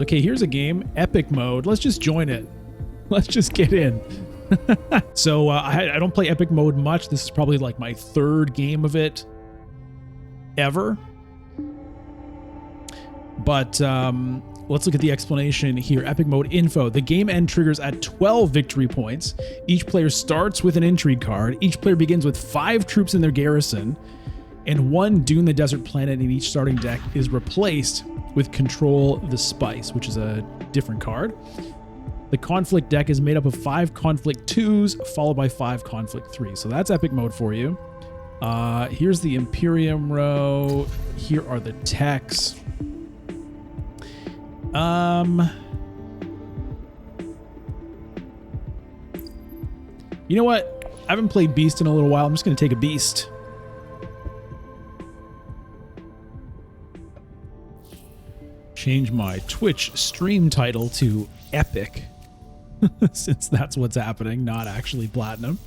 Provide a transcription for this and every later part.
Okay, here's a game, epic mode. Let's just join it. Let's just get in. So I don't play epic mode much. This is probably like my third game of it ever. But let's look at the explanation here. Epic mode info. The game end triggers at 12 victory points. Each player starts with an intrigue card. Each player begins with 5 troops in their garrison, and 1 Dune the Desert planet in each starting deck is replaced with Control the Spice, which is a different card. The conflict deck is made up of 5 conflict 2s followed by 5 conflict 3s. So that's epic mode for you. Here's the Imperium row. Here are the techs. You know what? I haven't played Beast in a little while. I'm just going to take a Beast. Change my Twitch stream title to Epic, since that's what's happening, not actually Platinum.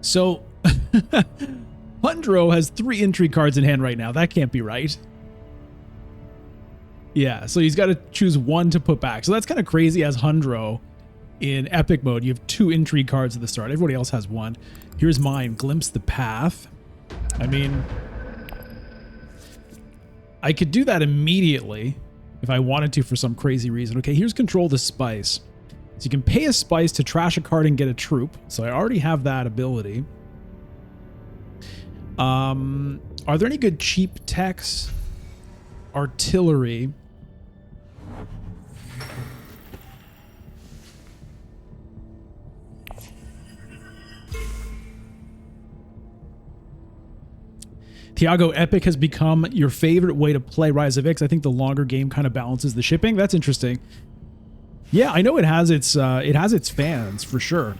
So, Hundro has 3 intrigue cards in hand right now. That can't be right. Yeah, so he's got to choose 1 to put back. So that's kind of crazy as Hundro in epic mode. You have 2 intrigue cards at the start. Everybody else has 1. Here's mine, Glimpse the Path. I mean, I could do that immediately if I wanted to for some crazy reason. Okay, here's Control the Spice. So you can pay a spice to trash a card and get a troop. So I already have that ability. Are there any good cheap techs? Artillery. Thiago, Epic has become your favorite way to play Rise of X. I think the longer game kind of balances the shipping. That's interesting. Yeah, I know it has its fans for sure.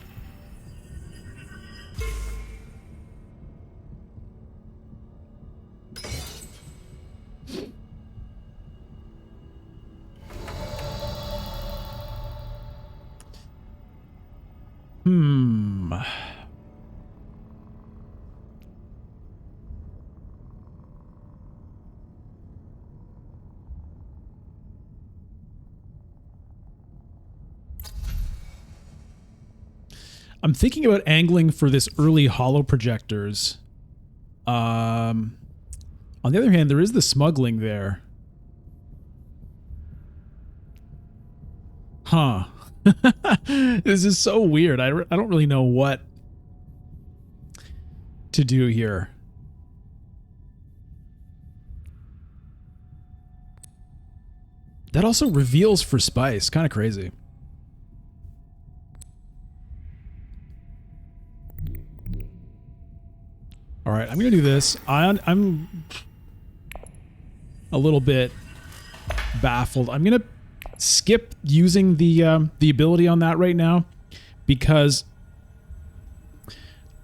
I'm thinking about angling for this early holo projectors. On the other hand, there is the smuggling there. Huh. This is so weird. I don't really know what to do here. That also reveals for spice. Kind of crazy. All right, I'm going to do this. I'm a little bit baffled. I'm going to skip using the ability on that right now because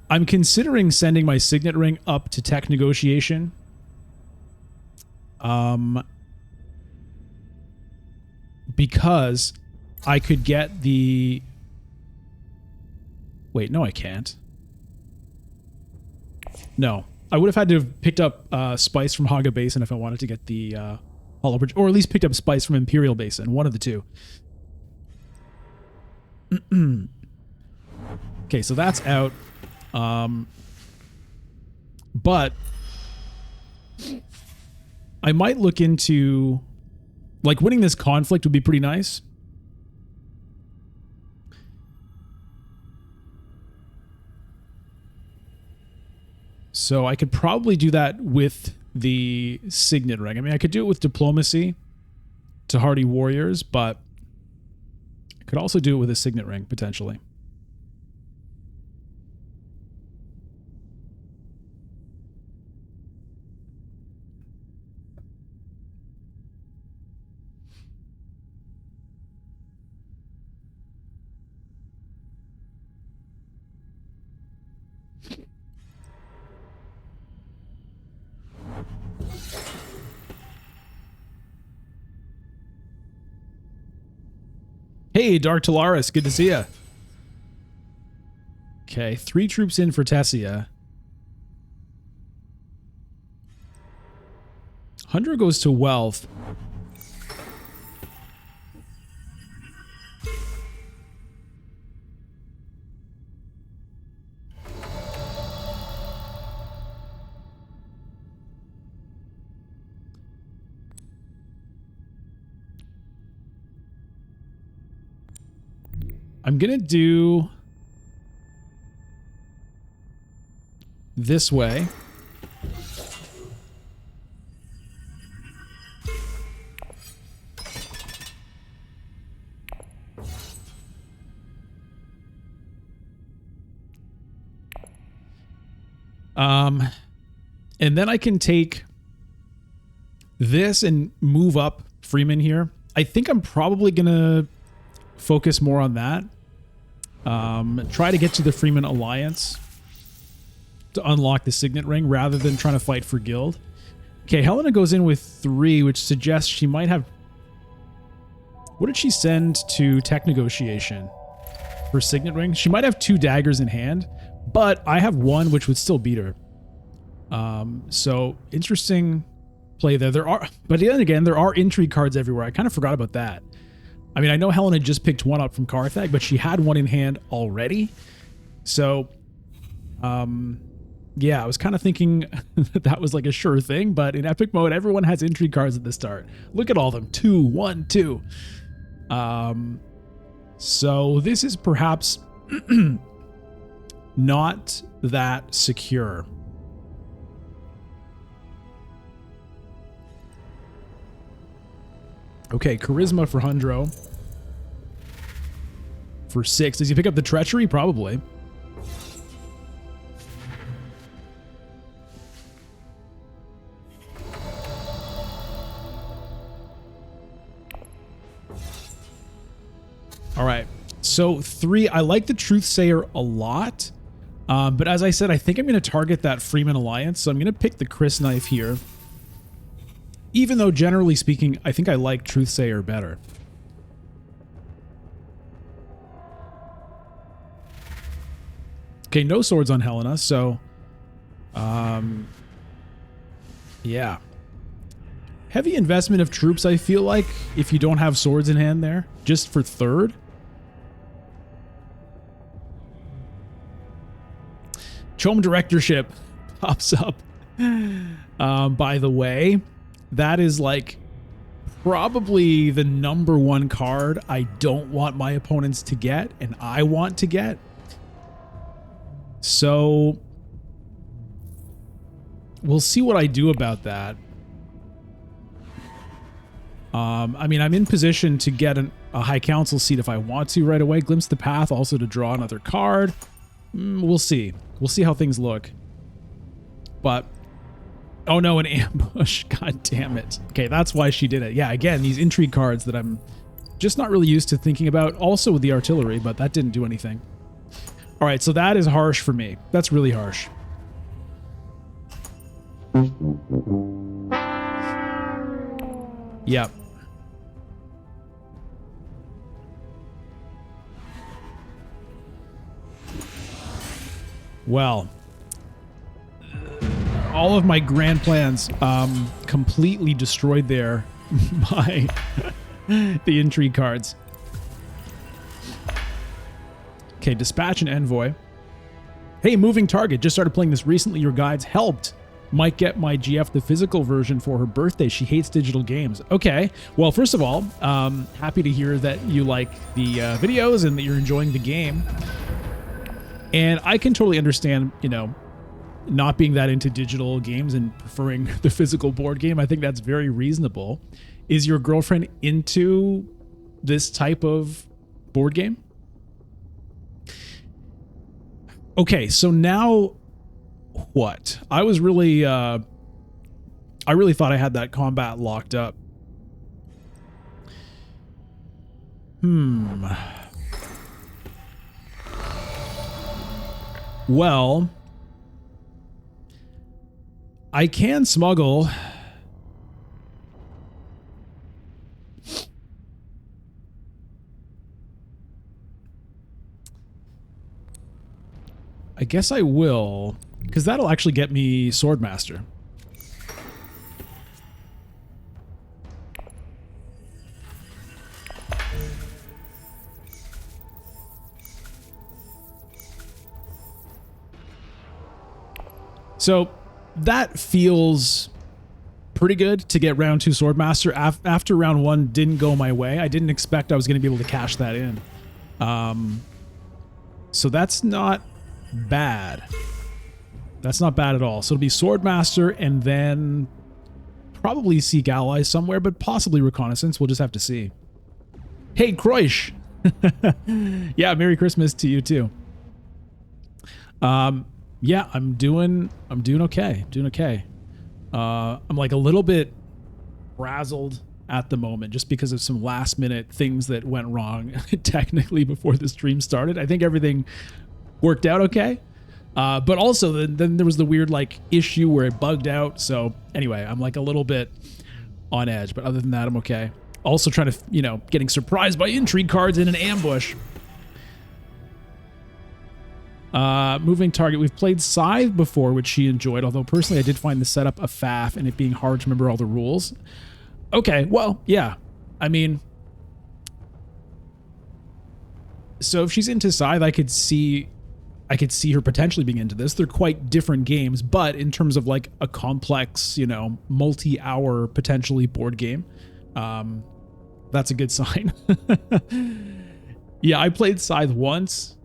I'm considering sending my signet ring up to tech negotiation. Because I could get the... Wait, no, I can't. No, I would have had to have picked up spice from Haga Basin if I wanted to get the Hollow Bridge, or at least picked up spice from Imperial Basin, one of the two. Okay, so that's out. But I might look into, like, winning this conflict would be pretty nice. So I could probably do that with the signet ring. I mean, I could do it with diplomacy to hardy warriors, but I could also do it with a signet ring, potentially. Hey, Dark Talaris, good to see ya. Okay, 3 troops in for Tessia. Hundra goes to wealth. I'm gonna do this way. And then I can take this and move up Freeman here. I think I'm probably gonna focus more on that. Try to get to the Freeman Alliance to unlock the Signet Ring rather than trying to fight for Guild. Okay, Helena goes in with 3, which suggests she might have... What did she send to Tech Negotiation for Signet Ring? She might have 2 daggers in hand, but I have 1, which would still beat her. So interesting play there. But then again, there are intrigue cards everywhere. I kind of forgot about that. I mean, I know Helena just picked 1 up from Carthag, but she had 1 in hand already. So, yeah, I was kind of thinking that was like a sure thing, but in epic mode, everyone has intrigue cards at the start. Look at all of them. 2, 1, 2. So this is perhaps not that secure. Okay, charisma for Hundro. For 6. Does he pick up the treachery? Probably. All right. So 3, I like the Truthsayer a lot. But as I said, I think I'm going to target that Freeman Alliance. So I'm going to pick the Chris Knife here. Even though, generally speaking, I think I like Truthsayer better. Okay, no swords on Helena, so... yeah. Heavy investment of troops, I feel like, if you don't have swords in hand there. Just for 3rd. Chom Directorship pops up. By the way... That is like probably the #1 card I don't want my opponents to get and I want to get. So we'll see what I do about that. I mean, I'm in position to get a High Council seat if I want to right away. Glimpse the Path also to draw another card. We'll see. We'll see how things look. But... Oh no, an ambush. God damn it. Okay, that's why she did it. Yeah, again, these intrigue cards that I'm just not really used to thinking about. Also with the artillery, but that didn't do anything. All right, so that is harsh for me. That's really harsh. Yep. Well... all of my grand plans completely destroyed there by the intrigue cards. Okay, dispatch an envoy. Hey, moving target. Just started playing this recently. Your guides helped. Might get my GF the physical version for her birthday. She hates digital games. Okay. Well, first of all, happy to hear that you like the videos and that you're enjoying the game. And I can totally understand, you know, not being that into digital games and preferring the physical board game. I think that's very reasonable. Is your girlfriend into this type of board game? Okay, so now what? I was really, I really thought I had that combat locked up. Well... I can smuggle. I guess I will, because that'll actually get me Swordmaster. So that feels pretty good to get round 2 Swordmaster. After round 1 didn't go my way. I didn't expect I was going to be able to cash that in. So that's not bad. That's not bad at all. So it'll be Swordmaster and then probably Seek Allies somewhere, but possibly Reconnaissance. We'll just have to see. Hey, Kroish! Yeah, Merry Christmas to you too. Yeah, I'm doing okay. Doing okay. I'm like a little bit frazzled at the moment just because of some last minute things that went wrong technically before the stream started. I think everything worked out okay. But also then there was the weird like issue where it bugged out. So anyway, I'm like a little bit on edge, but other than that, I'm okay. Also trying to, you know, getting surprised by intrigue cards in an ambush. Moving target. We've played Scythe before, which she enjoyed, although personally I did find the setup a faff and it being hard to remember all the rules. Okay, well, yeah. I mean, so if she's into Scythe, I could see her potentially being into this. They're quite different games, but in terms of like a complex, you know, multi-hour potentially board game, that's a good sign. Yeah, I played Scythe once.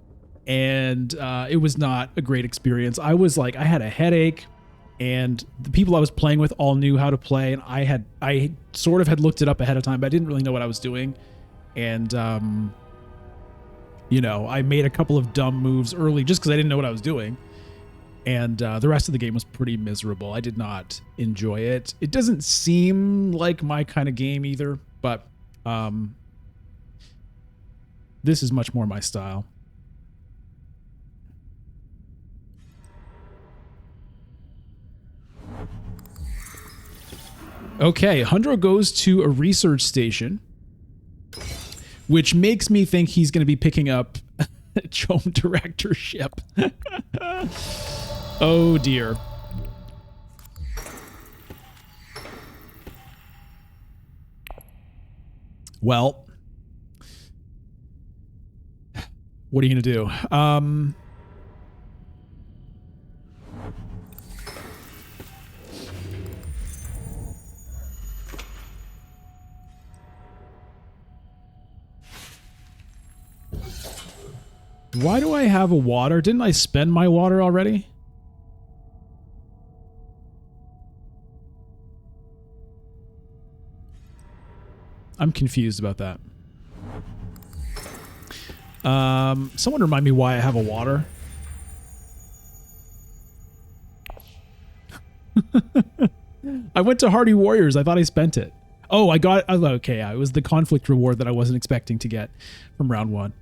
And it was not a great experience. I was like, I had a headache, and the people I was playing with all knew how to play, and I sort of had looked it up ahead of time, but I didn't really know what I was doing. And you know, I made a couple of dumb moves early just because I didn't know what I was doing. And the rest of the game was pretty miserable. I did not enjoy it. It doesn't seem like my kind of game either, but this is much more my style. Okay, Hundro goes to a research station, which makes me think he's going to be picking up Chome directorship. Oh dear. Well, what are you going to do? Why do I have a water? Didn't I spend my water already? I'm confused about that. Someone remind me why I have a water. I went to Hardy Warriors. I thought I spent it. Oh, I got... Okay, yeah, it was the conflict reward that I wasn't expecting to get from round 1.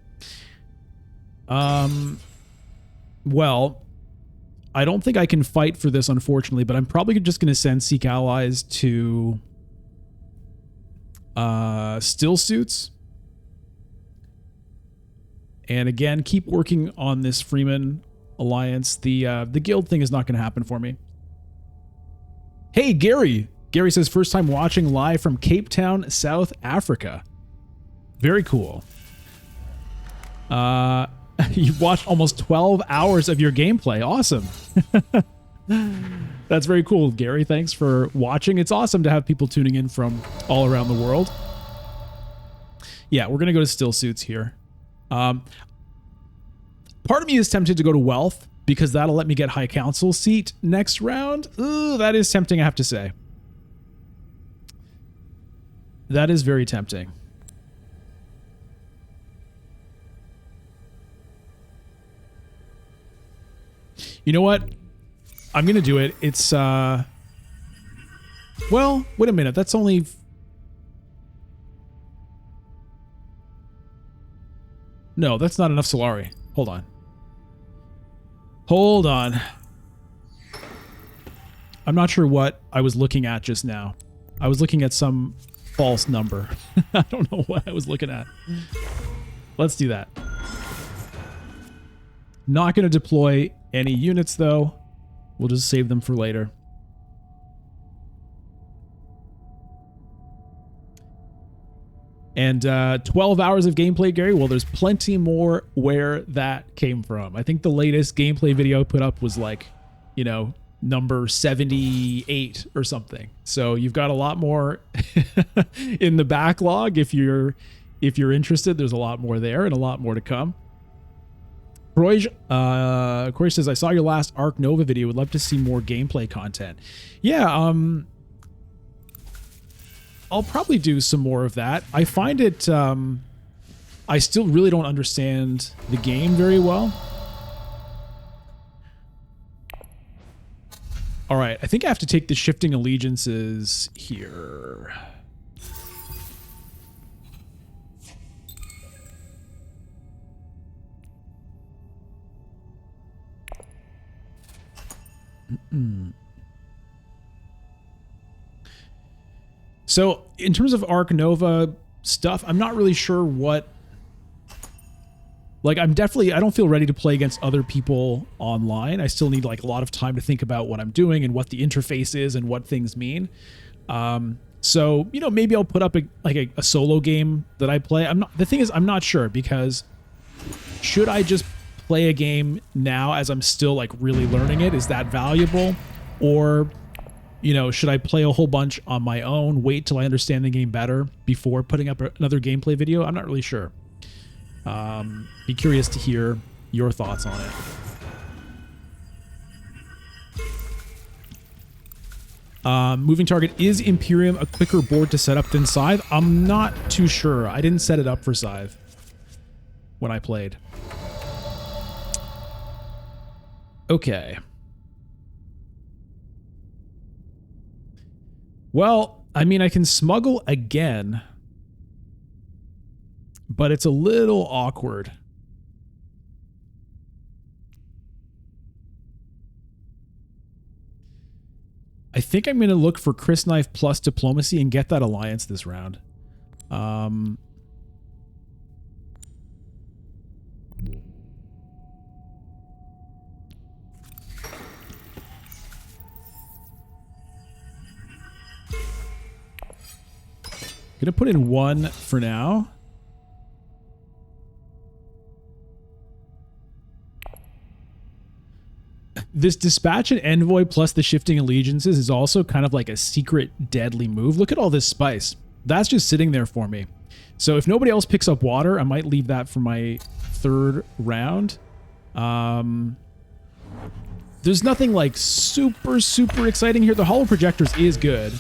Well, I don't think I can fight for this, unfortunately, but I'm probably just going to send Seek Allies to Still Suits. And again, keep working on this Freeman alliance. The guild thing is not going to happen for me. Hey, Gary. Gary says, first time watching live from Cape Town, South Africa. Very cool. You've watched almost 12 hours of your gameplay. Awesome. That's very cool, Gary. Thanks for watching. It's awesome to have people tuning in from all around the world. Yeah, we're going to go to Still Suits here. Part of me is tempted to go to Wealth because that'll let me get High Council seat next round. Ooh, that is tempting, I have to say. That is very tempting. You know what? I'm going to do it. It's, well, wait a minute. That's only... No, that's not enough Solari. Hold on. Hold on. I'm not sure what I was looking at just now. I was looking at some false number. I don't know what I was looking at. Let's do that. Not going to deploy any units, though. We'll just save them for later. And 12 hours of gameplay, Gary. Well, there's plenty more where that came from. I think the latest gameplay video I put up was like, you know, number 78 or something. So you've got a lot more in the backlog. If you're interested, there's a lot more there and a lot more to come. Corey says, I saw your last Arc Nova video. Would love to see more gameplay content. Yeah, I'll probably do some more of that. I find it, I still really don't understand the game very well. All right, I think I have to take the shifting allegiances here. So in terms of Arc Nova stuff, I'm not really sure what, like, I don't feel ready to play against other people online. I still need like a lot of time to think about what I'm doing and what the interface is and what things mean. So, you know, maybe I'll put up a solo game that I play. The thing is, I'm not sure, because should I just play a game now as I'm still like really learning it? Is that valuable? Or, you know, should I play a whole bunch on my own, wait till I understand the game better before putting up another gameplay video? I'm not really sure. Be curious to hear your thoughts on it. Moving target, is Imperium a quicker board to set up than Scythe? I'm not too sure. I didn't set it up for Scythe when I played. Okay. Well, I mean, I can smuggle again, but it's a little awkward. I think I'm going to look for Chris Knife plus Diplomacy and get that alliance this round. Gonna put in one for now. This Dispatch and Envoy plus the Shifting Allegiances is also kind of like a secret deadly move. Look at all this spice. That's just sitting there for me. So if nobody else picks up water, I might leave that for my third round. There's nothing like super exciting here. The Hollow Projectors is good.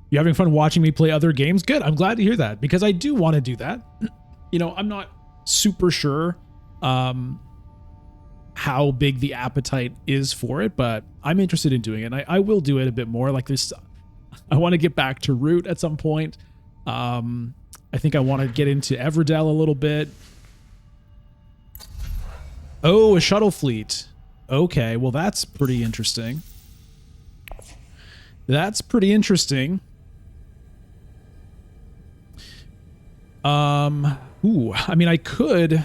You having fun watching me play other games? Good. I'm glad to hear that, because I do want to do that. You know, I'm not super sure how big the appetite is for it, but I'm interested in doing it. And I will do it a bit more. Like this, I want to get back to Root at some point. I think I want to get into Everdell a little bit. Oh, a shuttle fleet. Okay, well that's pretty interesting. That's pretty interesting. Ooh, I mean, I could.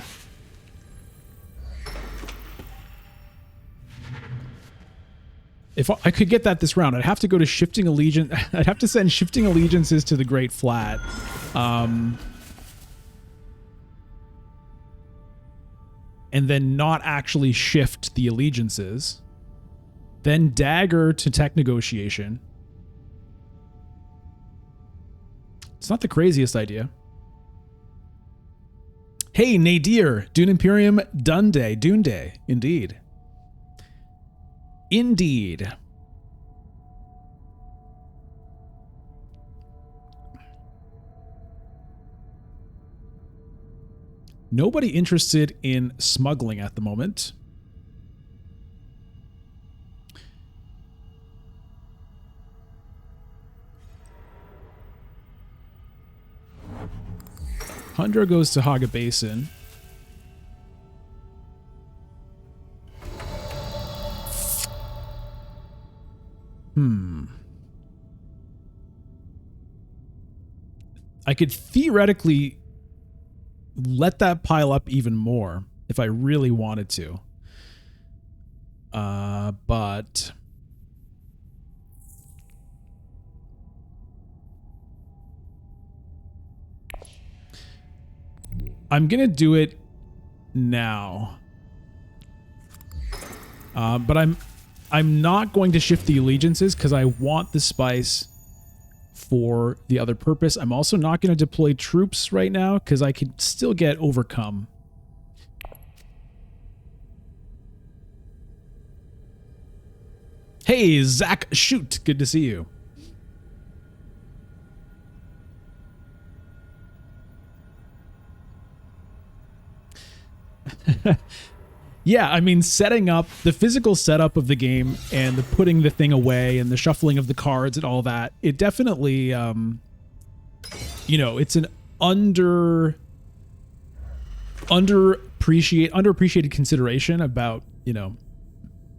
If I could get that this round, I'd have to go to Shifting Allegiance. I'd have to send Shifting Allegiances to the Great Flat. And then not actually shift the allegiances. Then dagger to tech negotiation. It's not the craziest idea. Hey, Nadir, Dune Imperium Dune Day, indeed. Indeed. Nobody interested in smuggling at the moment. Hundra goes to Haga Basin. I could theoretically let that pile up even more if I really wanted to. But I'm gonna do it now. But I'm not going to shift the allegiances because I want the spice for the other purpose. I'm also not going to deploy troops right now because I could still get overcome. Hey, Zach, shoot. Good to see you. Yeah, I mean, setting up the physical setup of the game and the putting the thing away and the shuffling of the cards and all that, it definitely, you know, it's an underappreciated consideration about, you know,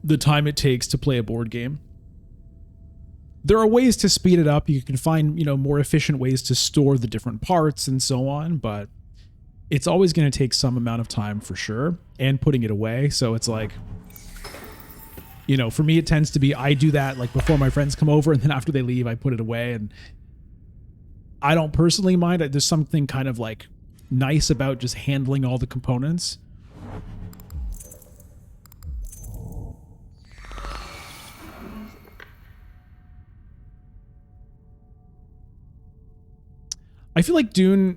the time it takes to play a board game. There are ways to speed it up. You can find, you know, more efficient ways to store the different parts and so on, but it's always going to take some amount of time for sure, and putting it away. So it's like, you know, for me, it tends to be, I do that like before my friends come over, and then after they leave, I put it away. And I don't personally mind. There's something kind of like nice about just handling all the components. I feel like Dune,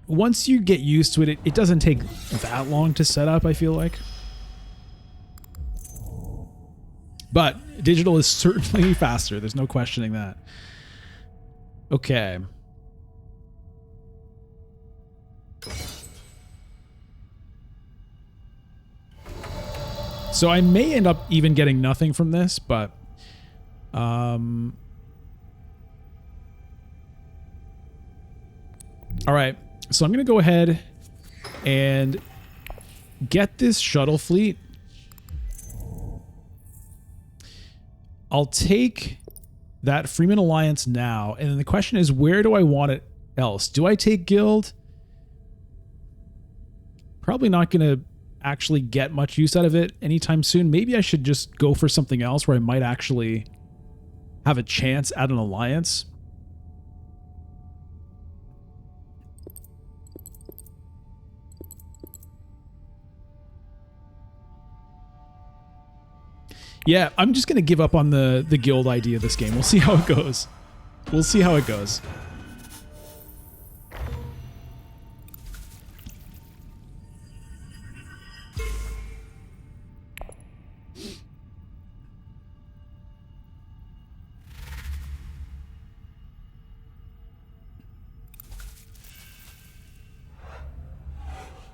once you get used to it, it doesn't take that long to set up, I feel like. But digital is certainly faster. There's no questioning that. Okay. So I may end up even getting nothing from this, but all right. So I'm going to go ahead and get this shuttle fleet. I'll take that Freeman Alliance now. And then the question is, where do I want it else? Do I take Guild? Probably not going to actually get much use out of it anytime soon. Maybe I should just go for something else where I might actually have a chance at an alliance. Yeah, I'm just going to give up on the guild idea of this game. We'll see how it goes. We'll see how it goes.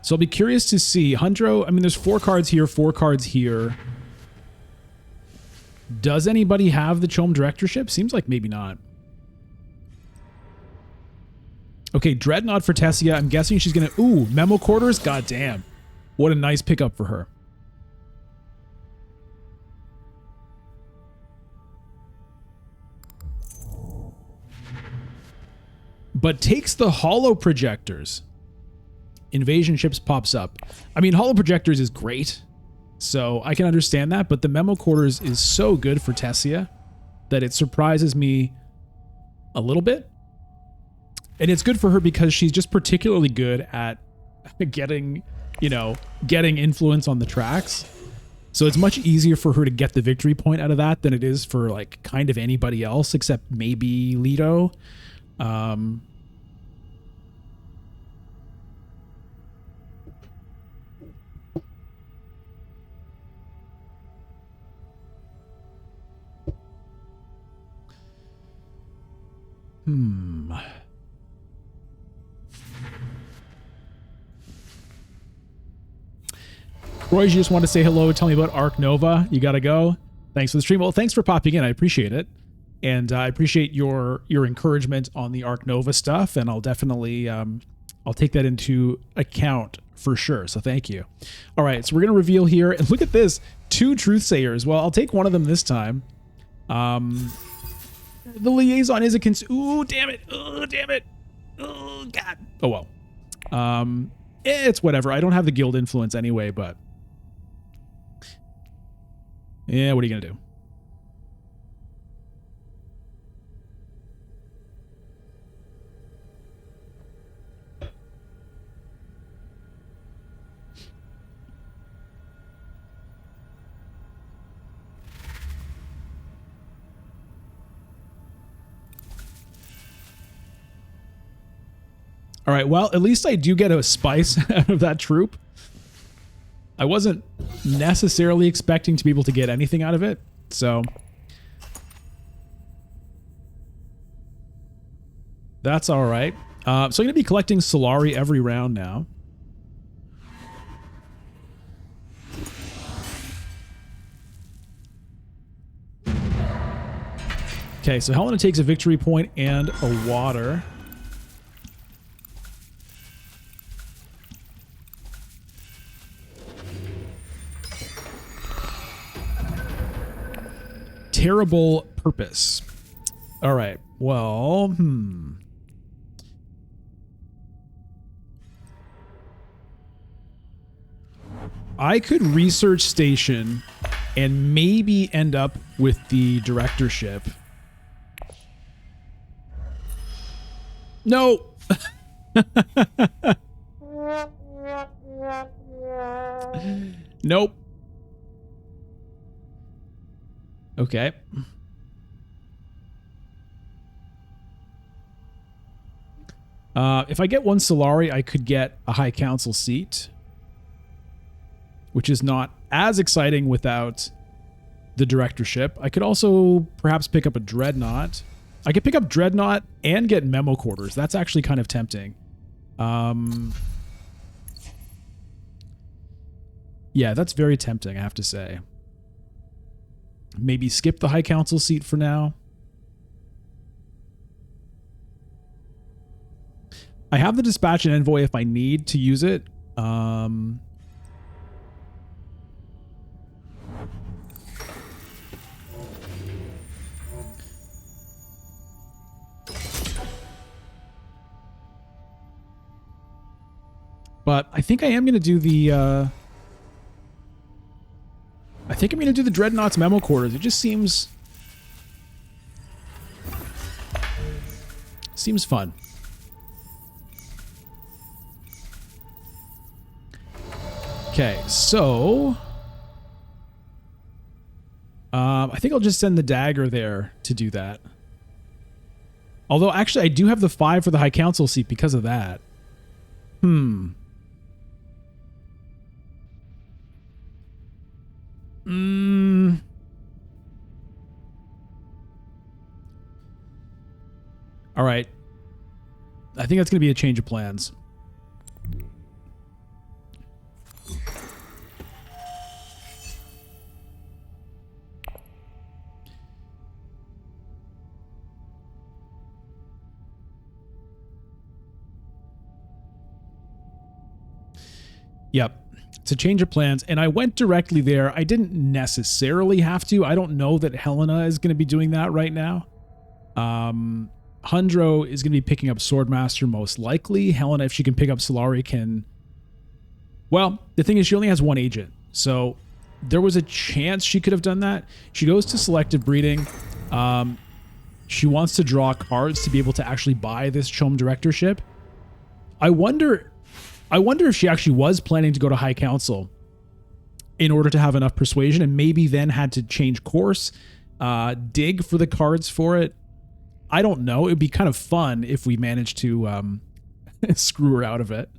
So I'll be curious to see. Hundro, I mean, there's 4 cards here, 4 cards here. Does anybody have the Chom Directorship? Seems like maybe not. Okay, Dreadnought for Tessia. I'm guessing she's going to... Ooh, Memo Quarters? God damn. What a nice pickup for her. But takes the Holo Projectors. Invasion Ships pops up. I mean, Holo Projectors is great. So I can understand that, but the Memo Quarters is so good for Tessia that it surprises me a little bit. And it's good for her because she's just particularly good at getting, you know, getting influence on the tracks. So it's much easier for her to get the victory point out of that than it is for like kind of anybody else except maybe Leto. Roy, you just want to say hello, tell me about Arc Nova. You gotta go. Thanks for the stream. Well, thanks for popping in. I appreciate it. And I appreciate your encouragement on the Arc Nova stuff, and I'll definitely I'll take that into account for sure. So thank you. All right, so we're gonna reveal here, and look at this, 2 Truthsayers. Well, I'll take one of them this time. The liaison is a ooh, damn it! Oh, damn it! Oh God! Oh well. It's whatever. I don't have the guild influence anyway, but yeah, what are you gonna do? All right, well, at least I do get a spice out of that troop. I wasn't necessarily expecting to be able to get anything out of it, so that's all right. So I'm going to be collecting Solari every round now. Okay, so Helena takes a victory point and a water. Terrible purpose. All right. Well, I could research station and maybe end up with the directorship. No. Nope. Okay. If I get 1 Solari, I could get a High Council seat, which is not as exciting without the directorship. I could also perhaps pick up a Dreadnought. I could pick up Dreadnought and get Memo Quarters. That's actually kind of tempting. Yeah, that's very tempting, I have to say. Maybe skip the High Council seat for now. I have the Dispatch and Envoy if I need to use it. But I think I am going to do the... I think I'm going to do the Dreadnought's Memo Quarters. It just seems fun. Okay, so I think I'll just send the dagger there to do that. Although, actually, I do have the 5 for the High Council seat because of that. All right. I think that's going to be a change of plans. Yep. It's a change of plans, and I went directly there. I didn't necessarily have to. I don't know that Helena is going to be doing that right now. Hundro is going to be picking up Swordmaster most likely. Helena, if she can pick up Solari, can... Well, the thing is, she only has 1 agent, so there was a chance she could have done that. She goes to selective breeding. She wants to draw cards to be able to actually buy this Chom directorship. I wonder if she actually was planning to go to High Council in order to have enough persuasion, and maybe then had to change course, dig for the cards for it. I don't know. It'd be kind of fun if we managed to screw her out of it.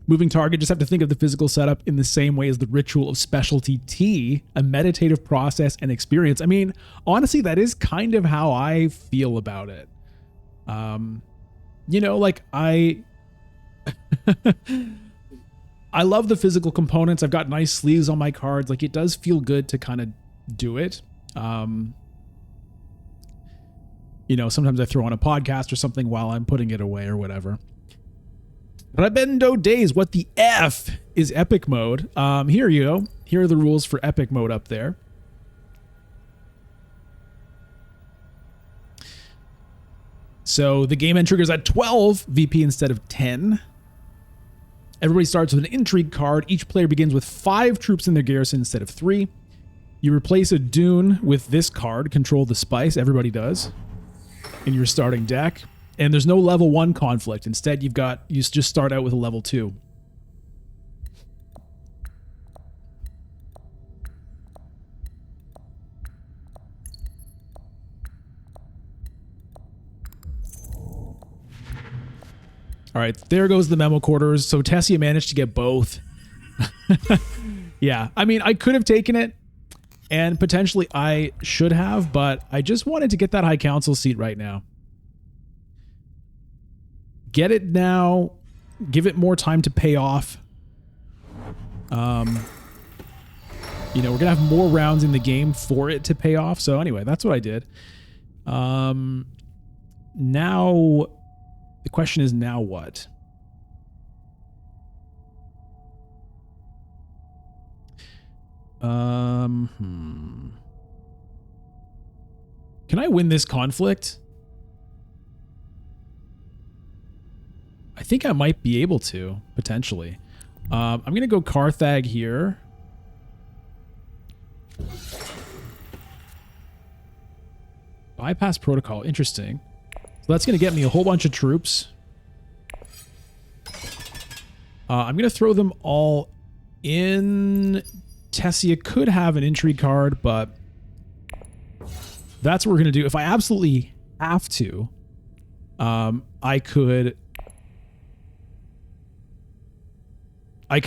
Moving target, just have to think of the physical setup in the same way as the ritual of specialty tea, a meditative process and experience. I mean, honestly, that is kind of how I feel about it. You know, like I love the physical components. I've got nice sleeves on my cards. Like, it does feel good to kind of do it. You know, sometimes I throw on a podcast or something while I'm putting it away or whatever. Rabendo Days, what the F is epic mode? Here you go. Here are the rules for epic mode up there. So the game end triggers at 12 VP instead of 10. Everybody starts with an intrigue card. Each player begins with 5 troops in their garrison instead of 3. You replace a Dune with this card, Control the Spice. Everybody does in your starting deck. And there's no level 1 conflict. Instead, you just start out with a level 2. All right, there goes the memo quarters. So Tessia managed to get both. Yeah, I mean, I could have taken it, and potentially I should have, but I just wanted to get that High Council seat right now. Get it now. Give it more time to pay off. You know, we're going to have more rounds in the game for it to pay off. So anyway, that's what I did. Now... the question is, now what? Can I win this conflict? I think I might be able to, potentially. I'm going to go Carthag here. Bypass protocol. Interesting. So that's going to get me a whole bunch of troops. I'm going to throw them all in. Tessia could have an intrigue card, but that's what we're going to do. If I absolutely have to, I could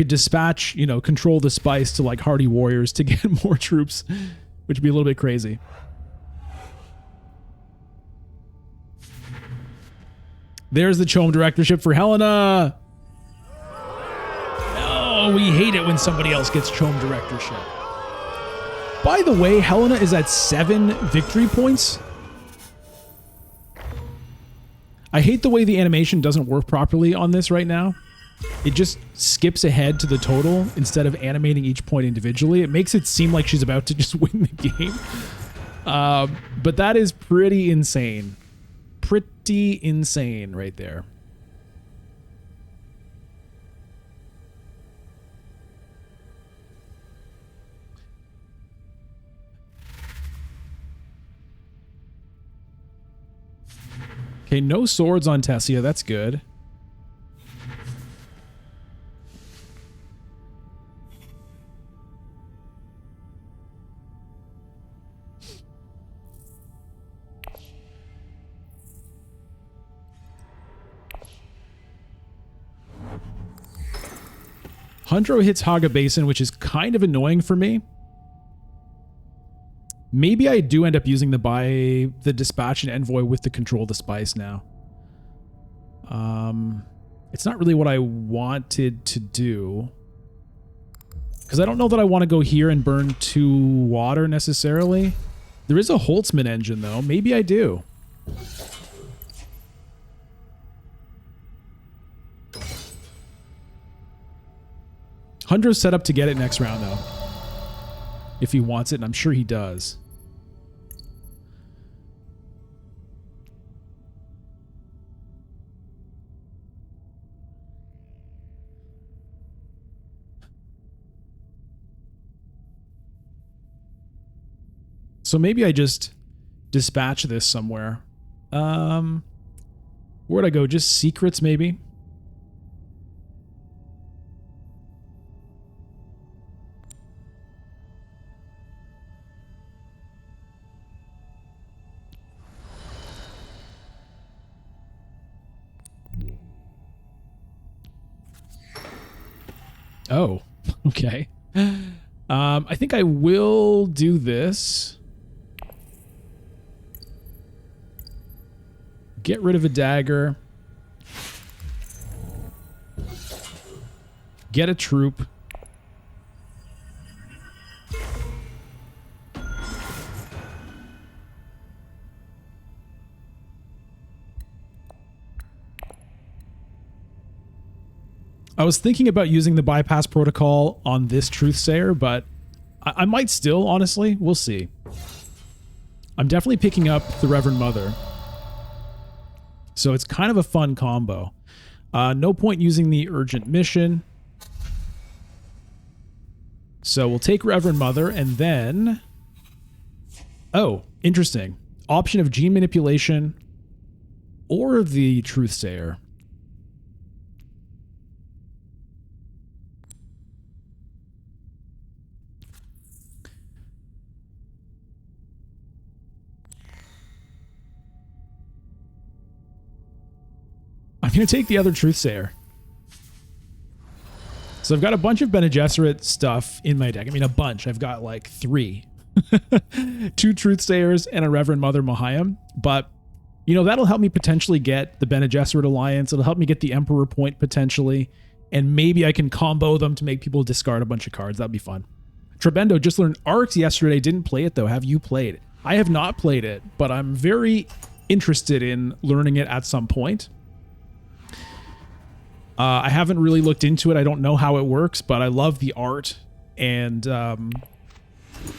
dispatch, you know, Control the Spice to like Hardy Warriors to get more troops, which would be a little bit crazy. There's the Chome directorship for Helena. Oh, we hate it when somebody else gets Chome directorship. By the way, Helena is at 7 victory points. I hate the way the animation doesn't work properly on this right now. It just skips ahead to the total instead of animating each point individually. It makes it seem like she's about to just win the game. But that is pretty insane. Pretty insane right there. Okay, no swords on Tessia. That's good. Hundro hits Haga Basin, which is kind of annoying for me. Maybe I do end up using the dispatch and envoy with the Control the Spice now. It's not really what I wanted to do. Because I don't know that I want to go here and burn 2 water necessarily. There is a Holtzman engine though. Maybe I do. Hundro's set up to get it next round, though. If he wants it, and I'm sure he does. So maybe I just dispatch this somewhere. Where'd I go? Just secrets, maybe? Oh, okay. I think I will do this. Get rid of a dagger. Get a troop. I was thinking about using the bypass protocol on this Truthsayer, but I might still, honestly. We'll see. I'm definitely picking up the Reverend Mother. So it's kind of a fun combo. No point using the urgent mission. So we'll take Reverend Mother and then... Oh, interesting. Option of gene manipulation or the Truthsayer. I'm going to take the other Truthsayer. So I've got a bunch of Bene Gesserit stuff in my deck. I mean, a bunch. I've got like 3. 2 Truthsayers and a Reverend Mother Mahayam. But, you know, that'll help me potentially get the Bene Gesserit Alliance. It'll help me get the Emperor point potentially. And maybe I can combo them to make people discard a bunch of cards. That'd be fun. Trebendo just learned Arcs yesterday. Didn't play it, though. Have you played it? I have not played it, but I'm very interested in learning it at some point. I haven't really looked into it. I don't know how it works, but I love the art. And,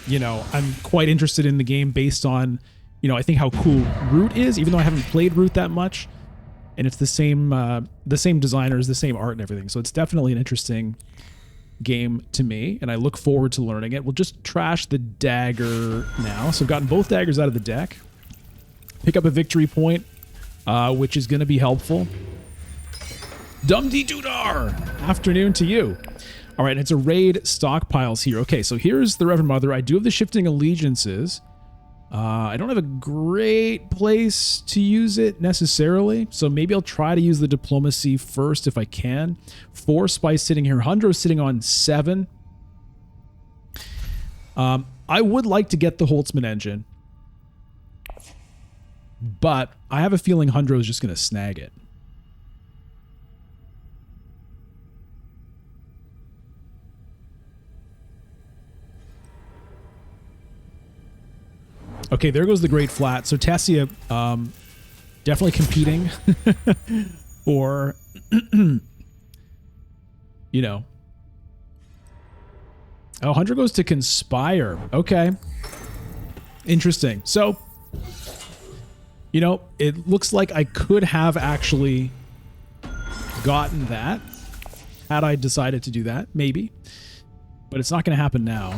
you know, I'm quite interested in the game based on, you know, I think how cool Root is, even though I haven't played Root that much. And it's the same designers, the same art and everything. So it's definitely an interesting game to me, and I look forward to learning it. We'll just trash the dagger now. So I've gotten both daggers out of the deck. Pick up a victory point, which is going to be helpful. Dum-dee-doo-dar! Afternoon to you. All right, it's a raid stockpiles here. Okay, so here's the Reverend Mother. I do have the Shifting Allegiances. I don't have a great place to use it necessarily, so maybe I'll try to use the Diplomacy first if I can. 4 spice sitting here. Hundro sitting on 7. I would like to get the Holtzman engine, but I have a feeling Hundro is just going to snag it. Okay, there goes the Great Flat. So Tessia definitely competing for, you know. Oh, Hunter goes to Conspire. Okay. Interesting. So, you know, it looks like I could have actually gotten that had I decided to do that. Maybe. But it's not going to happen now.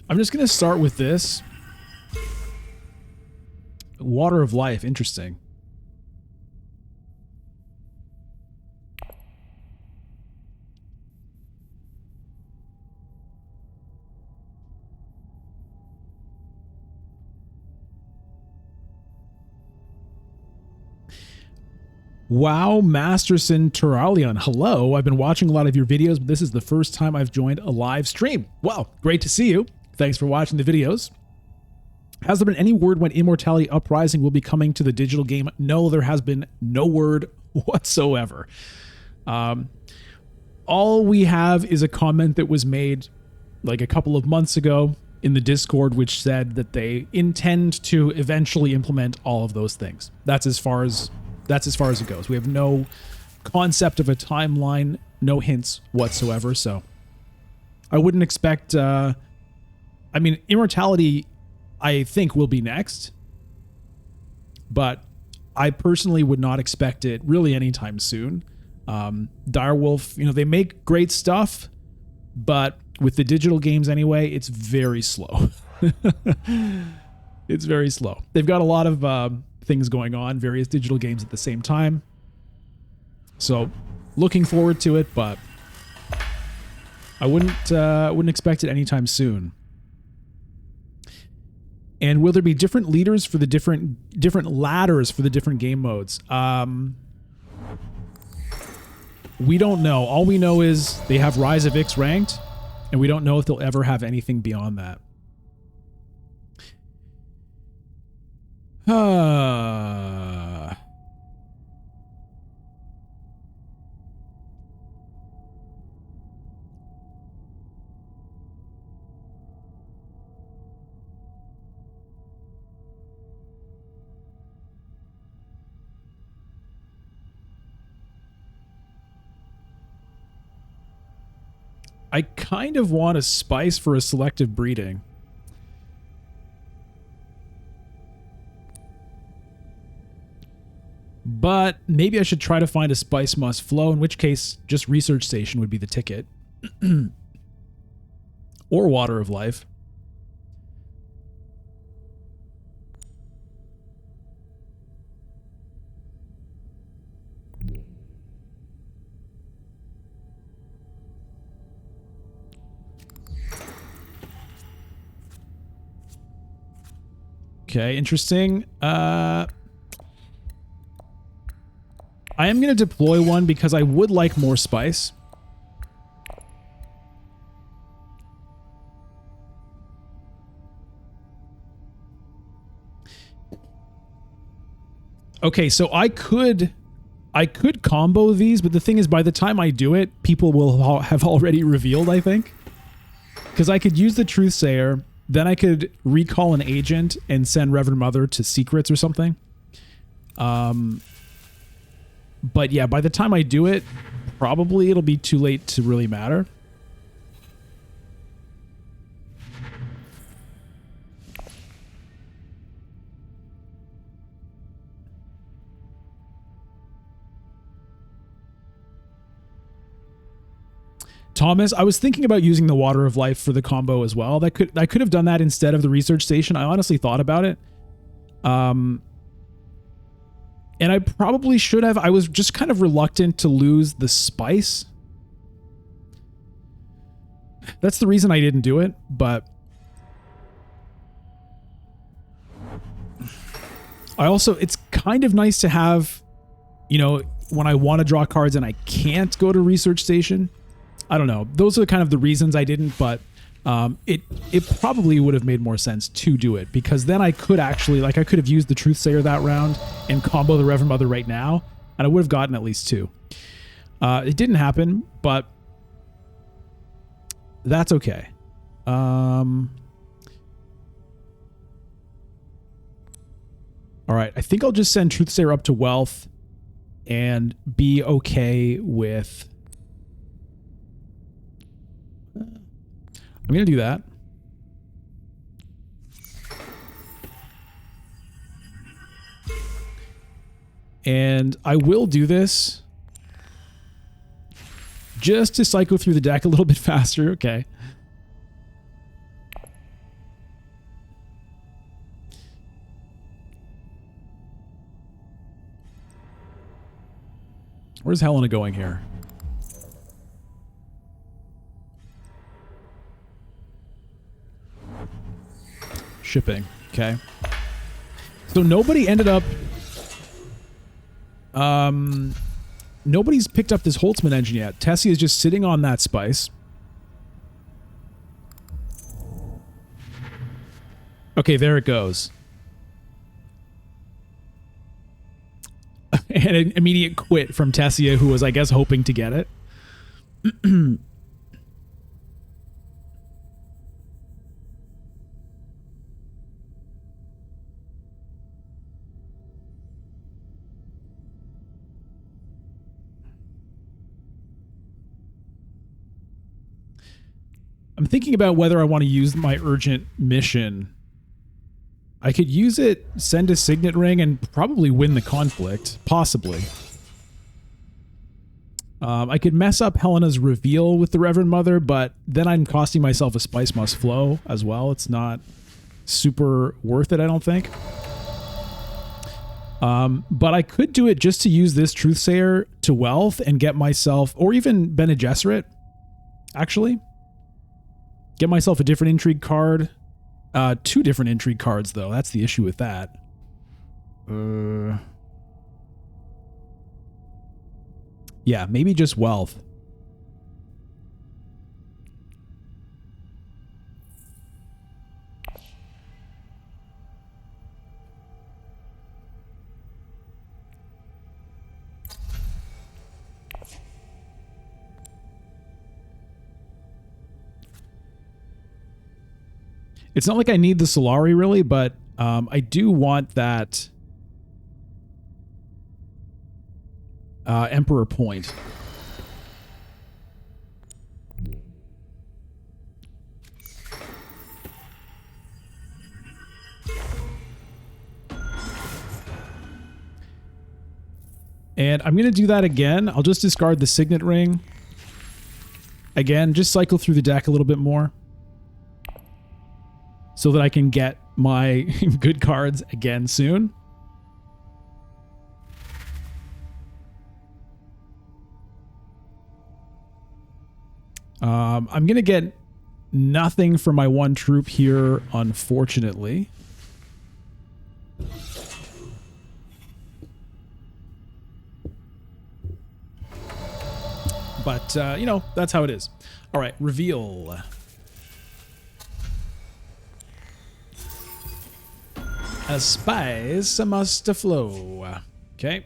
I'm just going to start with this. Water of Life. Interesting. Wow, Masterson Turalion. Hello. I've been watching a lot of your videos, but this is the first time I've joined a live stream. Well, great to see you. Thanks for watching the videos. Has there been any word when Immortality Uprising will be coming to the digital game? No, there has been no word whatsoever. All we have is a comment that was made like a couple of months ago in the Discord, which said that they intend to eventually implement all of those things. That's as far as it goes. We have no concept of a timeline, no hints whatsoever. So I wouldn't expect, I mean, Immortality, I think, will be next, but I personally would not expect it really anytime soon. Direwolf, you know, they make great stuff, but with the digital games anyway, it's very slow. It's very slow. They've got a lot of things going on, various digital games at the same time. So looking forward to it, but I wouldn't expect it anytime soon. And will there be different leaders for the different ladders for the different game modes? We don't know. All we know is they have Rise of Ix ranked, and we don't know if they'll ever have anything beyond that. I kind of want a spice for a selective breeding. But maybe I should try to find a spice must flow, in which case just research station would be the ticket. Or water of life. Okay, interesting. I am going to deploy one because I would like more spice. Okay, so I could combo these, but the thing is, by the time I do it, people will have already revealed, I think. Because I could use the Truthsayer, then I could recall an agent and send Reverend Mother to secrets or something. But yeah, by the time I do it, probably it'll be too late to really matter. Thomas, I was thinking about using the Water of Life for the combo as well. I could have done that instead of the research station. I honestly thought about it. And I probably should have. I was just kind of reluctant to lose the spice. That's the reason I didn't do it, but I also, it's kind of nice to have, you know, when I want to draw cards and I can't go to research station. I don't know. Those are kind of the reasons I didn't, but it probably would have made more sense to do it, because then I could actually, like, I could have used the Truthsayer that round and combo the Reverend Mother right now, and I would have gotten at least 2. It didn't happen, but that's okay. All right, I think I'll just send Truthsayer up to wealth and be okay with... I'm going to do that. And I will do this just to cycle through the deck a little bit faster. Okay. Where's Helena going here? Shipping. Okay. So nobody ended up... nobody's picked up this Holtzman engine yet. Tessie is just sitting on that spice. Okay, there it goes. And an immediate quit from Tessia, who was, I guess, hoping to get it. I'm thinking about whether I want to use my urgent mission. I could use it, send a signet ring, and probably win the conflict. Possibly. I could mess up Helena's reveal with the Reverend Mother, but then I'm costing myself a spice must flow as well. It's not super worth it, I don't think. But I could do it just to use this Truthsayer to wealth and get myself, or even Bene Gesserit, actually. Get myself a different intrigue card. 2 different intrigue cards, though. That's the issue with that. Yeah, maybe just wealth. It's not like I need the Solari, really, but I do want that Emperor point. And I'm going to do that again. I'll just discard the Signet Ring. Again, just cycle through the deck a little bit more, so that I can get my good cards again soon. I'm going to get nothing for my 1 troop here, unfortunately. But, you know, that's how it is. All right, reveal. As spies must flow. Okay.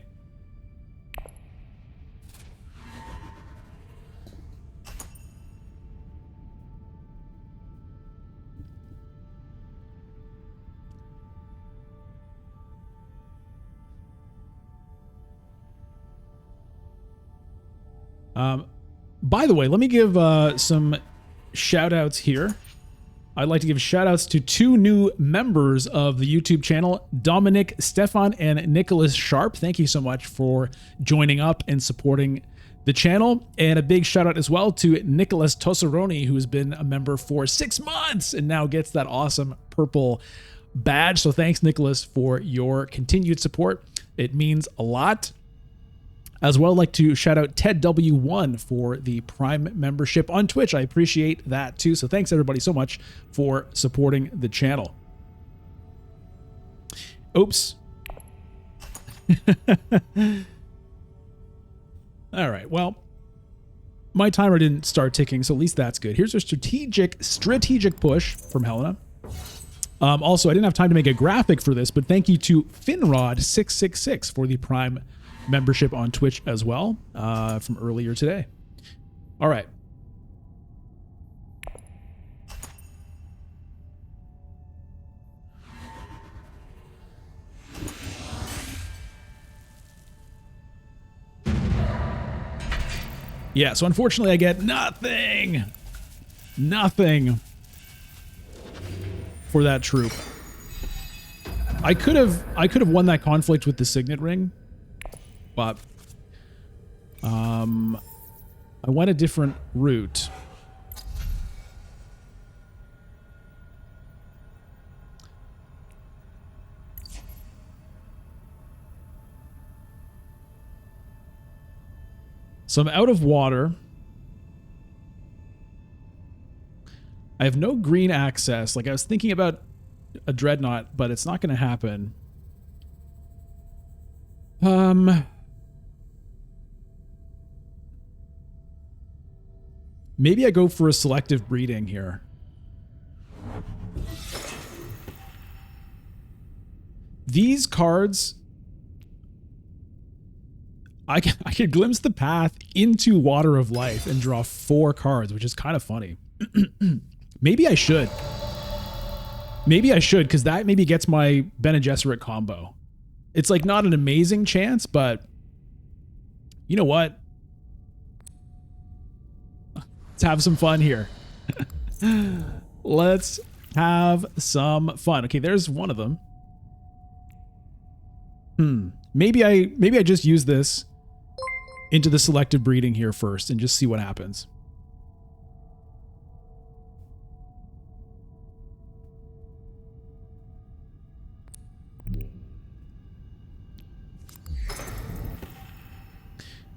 By the way, let me give some shout outs here. I'd like to give shout outs to 2 new members of the YouTube channel, Dominic Stefan and Nicholas Sharp. Thank you so much for joining up and supporting the channel. And a big shout out as well to Nicholas Tosseroni, who has been a member for 6 months and now gets that awesome purple badge. So thanks, Nicholas, for your continued support. It means a lot. As well, I'd like to shout out Ted W1 for the Prime membership on Twitch. I appreciate that too. So thanks everybody so much for supporting the channel. Oops. All right. Well, my timer didn't start ticking, so at least that's good. Here's a strategic push from Helena. Also, I didn't have time to make a graphic for this, but thank you to Finrod666 for the Prime membership on Twitch as well, from earlier today. All right. Yeah, so unfortunately I get nothing for that troop. I could have won that conflict with the Signet Ring, but I went a different route. So I'm out of water. I have no green access. Like, I was thinking about a dreadnought, but it's not going to happen. Maybe I go for a selective breeding here. These cards, I could glimpse the path into Water of Life and draw 4 cards, which is kind of funny. Maybe I should. Maybe I should, because that maybe gets my Bene Gesserit combo. It's like not an amazing chance, but you know what? Let's have some fun here. Let's have some fun. Okay, there's one of them. Maybe I just use this into the selective breeding here first and just see what happens.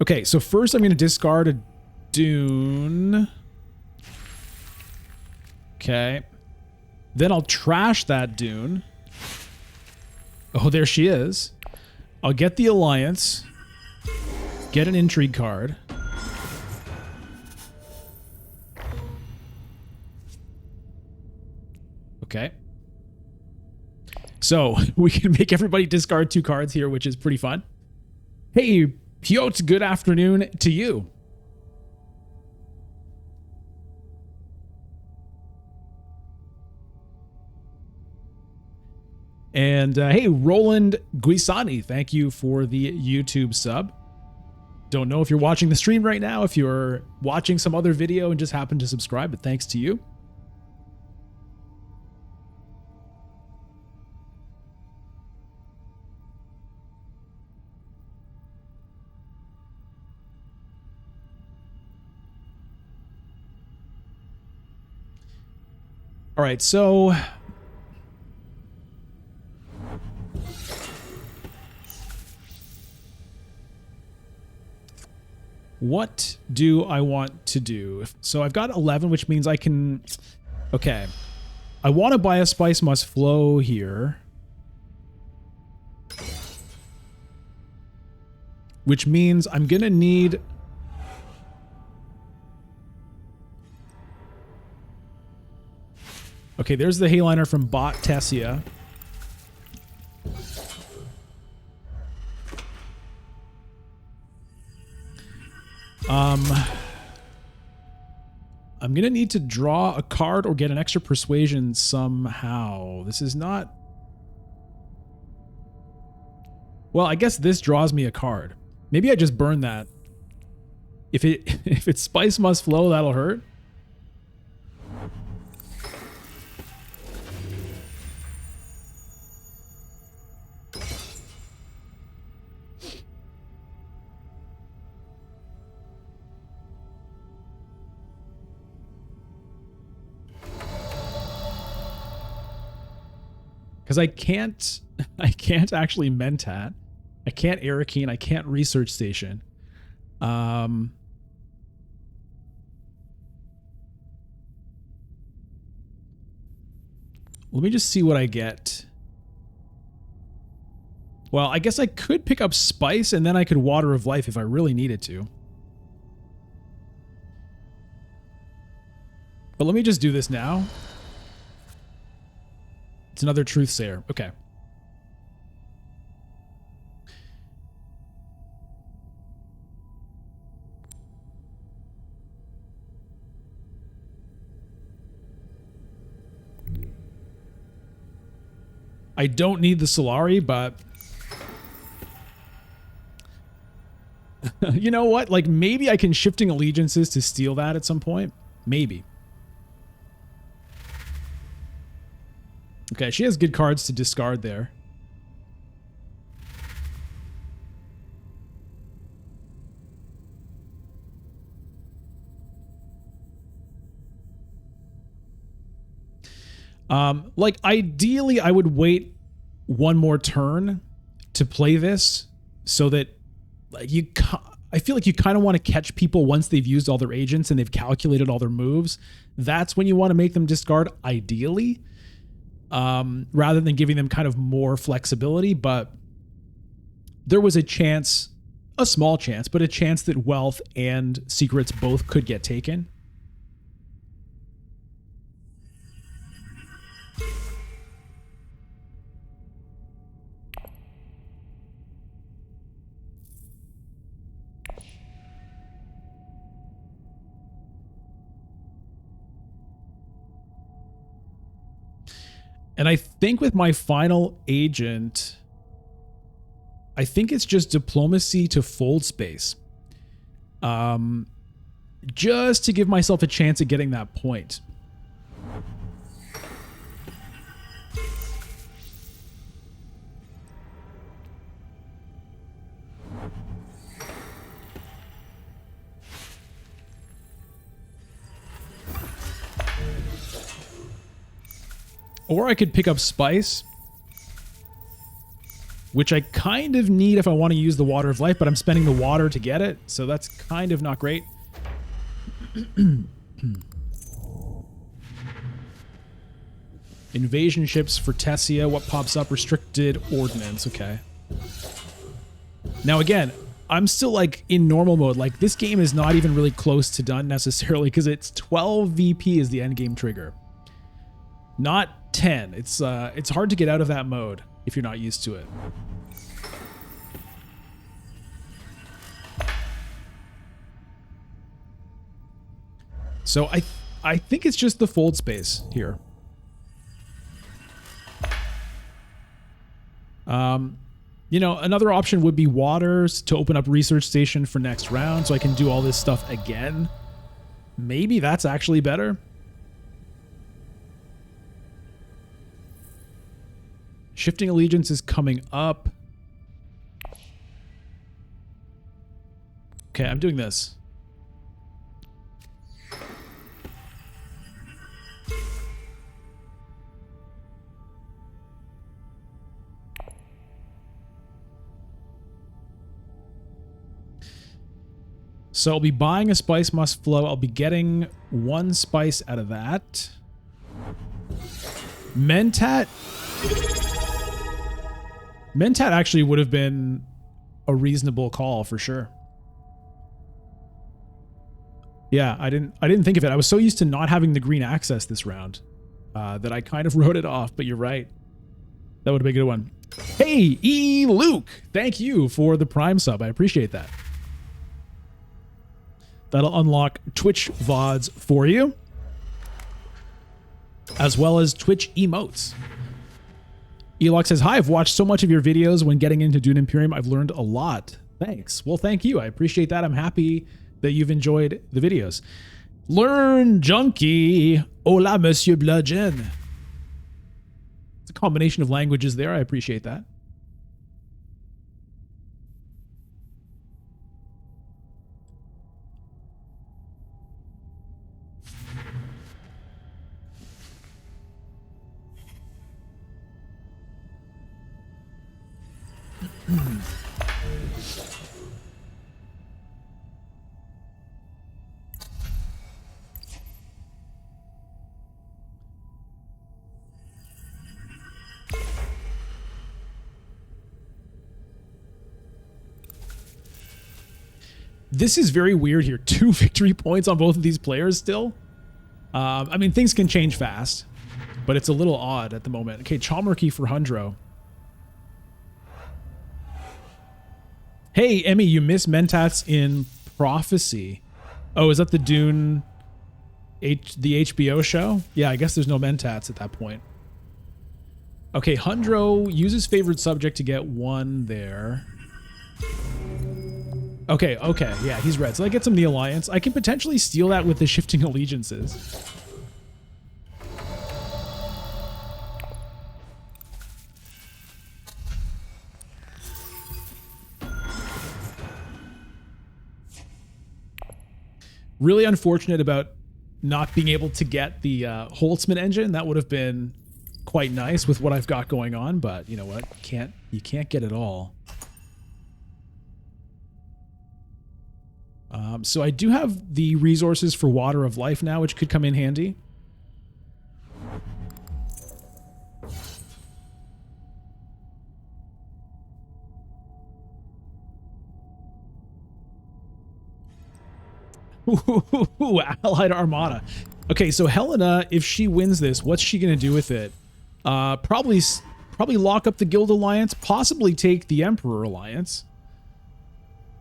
Okay, so first I'm going to discard a Dune. Okay. Then I'll trash that Dune. Oh, there she is. I'll get the Alliance. Get an intrigue card. Okay. So we can make everybody discard 2 cards here, which is pretty fun. Hey, Piotr, good afternoon to you. And hey, Roland Guisani, thank you for the YouTube sub. Don't know if you're watching the stream right now, if you're watching some other video and just happen to subscribe, but thanks to you. All right, so what do I want to do? So I've got 11, which means I can... Okay. I want to buy a Spice Must Flow here. Which means I'm going to need... Okay, there's the Hayliner from Bot Tessia. I'm going to need to draw a card or get an extra persuasion somehow. This is not... Well, I guess this draws me a card. Maybe I just burn that. If it's Spice Must Flow, that'll hurt. Because I can't actually Mentat. I can't Arakeen. I can't Research Station. Let me just see what I get. Well, I guess I could pick up Spice and then I could Water of Life if I really needed to. But let me just do this now. It's another Truthsayer. Okay. I don't need the Solari, but... You know what? Like, maybe I can Shifting Allegiances to steal that at some point. Maybe. Okay, she has good cards to discard there. Like, ideally, I would wait one more turn to play this so that, like, I feel like you kind of want to catch people once they've used all their agents and they've calculated all their moves. That's when you want to make them discard, ideally. Rather than giving them kind of more flexibility, but there was a chance, a small chance, but a chance that Wealth and Secrets both could get taken. And I think with my final agent, I think it's just Diplomacy to fold space. Just to give myself a chance at getting that point. Or I could pick up Spice, which I kind of need if I want to use the Water of Life, but I'm spending the water to get it, so that's kind of not great. Invasion ships for Tessia. What pops up? Restricted ordnance. Okay. Now again, I'm still like in normal mode. Like this game is not even really close to done necessarily because it's 12 VP is the end game trigger, not 10. It's hard to get out of that mode if you're not used to it. So I think it's just the fold space here. You know, another option would be waters to open up research station for next round so I can do all this stuff again. Maybe that's actually better. Shifting allegiance is coming up. Okay, I'm doing this. So I'll be buying a spice must flow. I'll be getting 1 spice out of that. Mentat. Mentat actually would have been a reasonable call for sure. Yeah, I didn't think of it. I was so used to not having the green access this round that I kind of wrote it off, but you're right. That would have been a good one. Hey, E. Luke, thank you for the Prime sub. I appreciate that. That'll unlock Twitch VODs for you, as well as Twitch emotes. Elok says, hi, I've watched so much of your videos when getting into Dune Imperium. I've learned a lot. Thanks. Well, thank you. I appreciate that. I'm happy that you've enjoyed the videos. Learn Junkie. Hola, Monsieur Bludgeon. It's a combination of languages there. I appreciate that. This is very weird here. 2 victory points on both of these players still. I mean, things can change fast, but it's a little odd at the moment. Okay, Chalmerkey for Hundro. Hey, Emmy, you missed Mentats in Prophecy. Oh, is that the Dune, the HBO show? Yeah, I guess there's no Mentats at that point. Okay, Hundro uses favorite subject to get 1 there. Okay, yeah, he's red. So I get some in the Alliance. I can potentially steal that with the shifting allegiances. Really unfortunate about not being able to get the Holtzman engine. That would have been quite nice with what I've got going on, but you know what? You can't get it all. So I do have the resources for Water of Life now, which could come in handy. Ooh, Allied Armada. Okay, so Helena, if she wins this, what's she going to do with it? Probably lock up the Guild Alliance, possibly take the Emperor Alliance.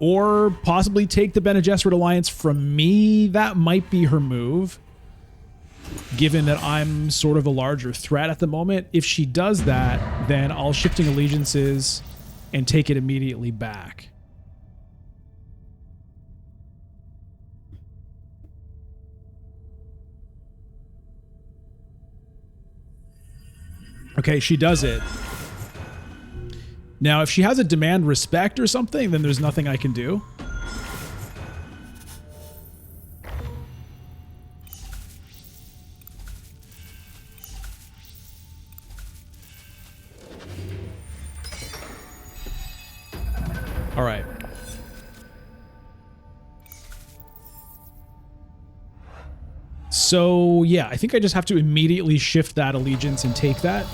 Or possibly take the Bene Gesserit Alliance from me. That might be her move, given that I'm sort of a larger threat at the moment. If she does that, then I'll shifting allegiances and take it immediately back. Okay, she does it. Now, if she has a demand respect or something, then there's nothing I can do. All right. So yeah, I think I just have to immediately shift that allegiance and take that.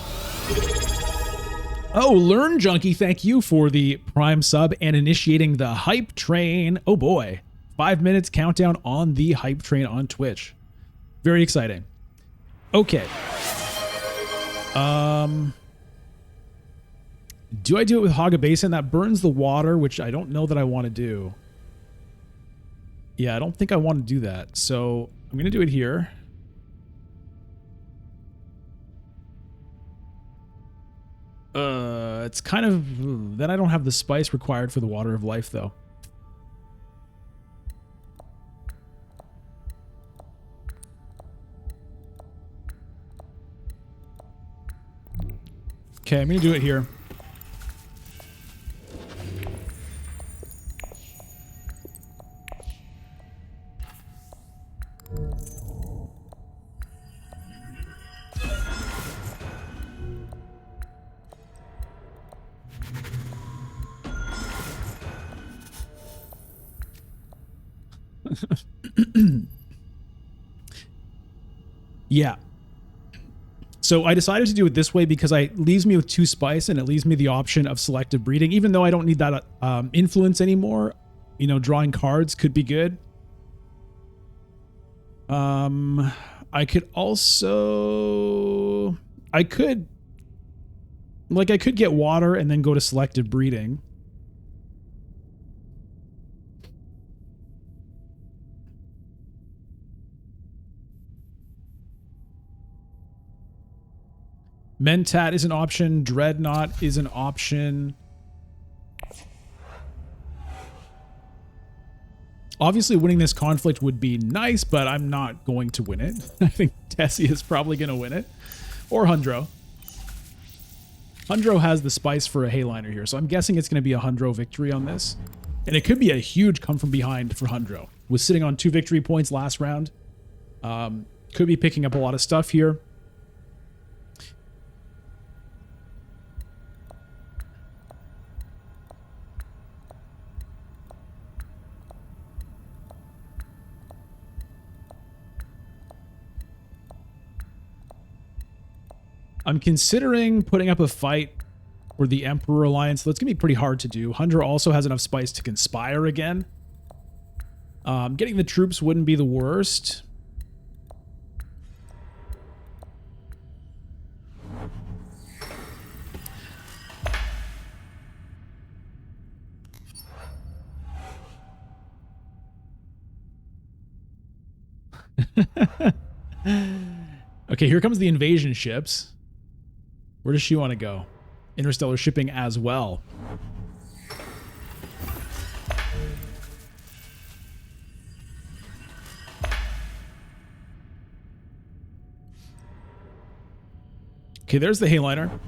Oh, Learn Junkie, thank you for the Prime sub and initiating the hype train. Oh boy, 5 minutes countdown on the hype train on Twitch. Very exciting. Okay. Do I do it with Haga Basin? That burns the water, which I don't know that I want to do. Yeah, I don't think I want to do that. So I'm going to do it here. It's kind of... Then I don't have the spice required for the Water of Life, though. Okay, I'm going to do it here. Yeah. So I decided to do it this way because it leaves me with 2 spice and it leaves me the option of selective breeding. Even though I don't need that influence anymore, you know, drawing cards could be good. I could also... I could get water and then go to selective breeding. Mentat is an option. Dreadnought is an option. Obviously, winning this conflict would be nice, but I'm not going to win it. I think Tessie is probably going to win it. Or Hundro. Hundro has the spice for a Hayliner here, so I'm guessing it's going to be a Hundro victory on this. And it could be a huge come from behind for Hundro. Was sitting on 2 victory points last round. Could be picking up a lot of stuff here. I'm considering putting up a fight for the Emperor Alliance. That's going to be pretty hard to do. Hundra also has enough spice to conspire again. Getting the troops wouldn't be the worst. Okay, here comes the invasion ships. Where does she want to go? Interstellar shipping as well. Okay, there's the Hayliner.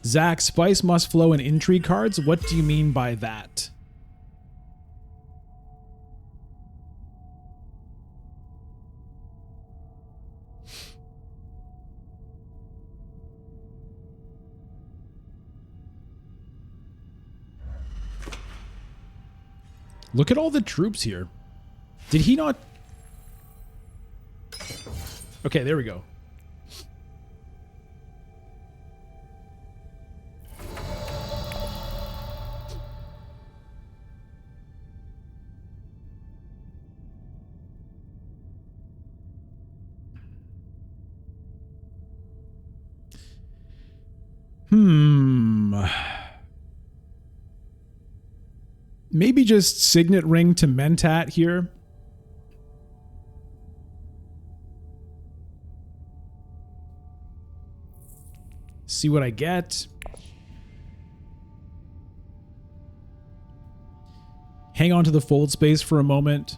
Zach, spice must flow in intrigue cards. What do you mean by that? Look at all the troops here. Did he not... Okay, there we go. Maybe just Signet Ring to Mentat here. See what I get. Hang on to the fold space for a moment.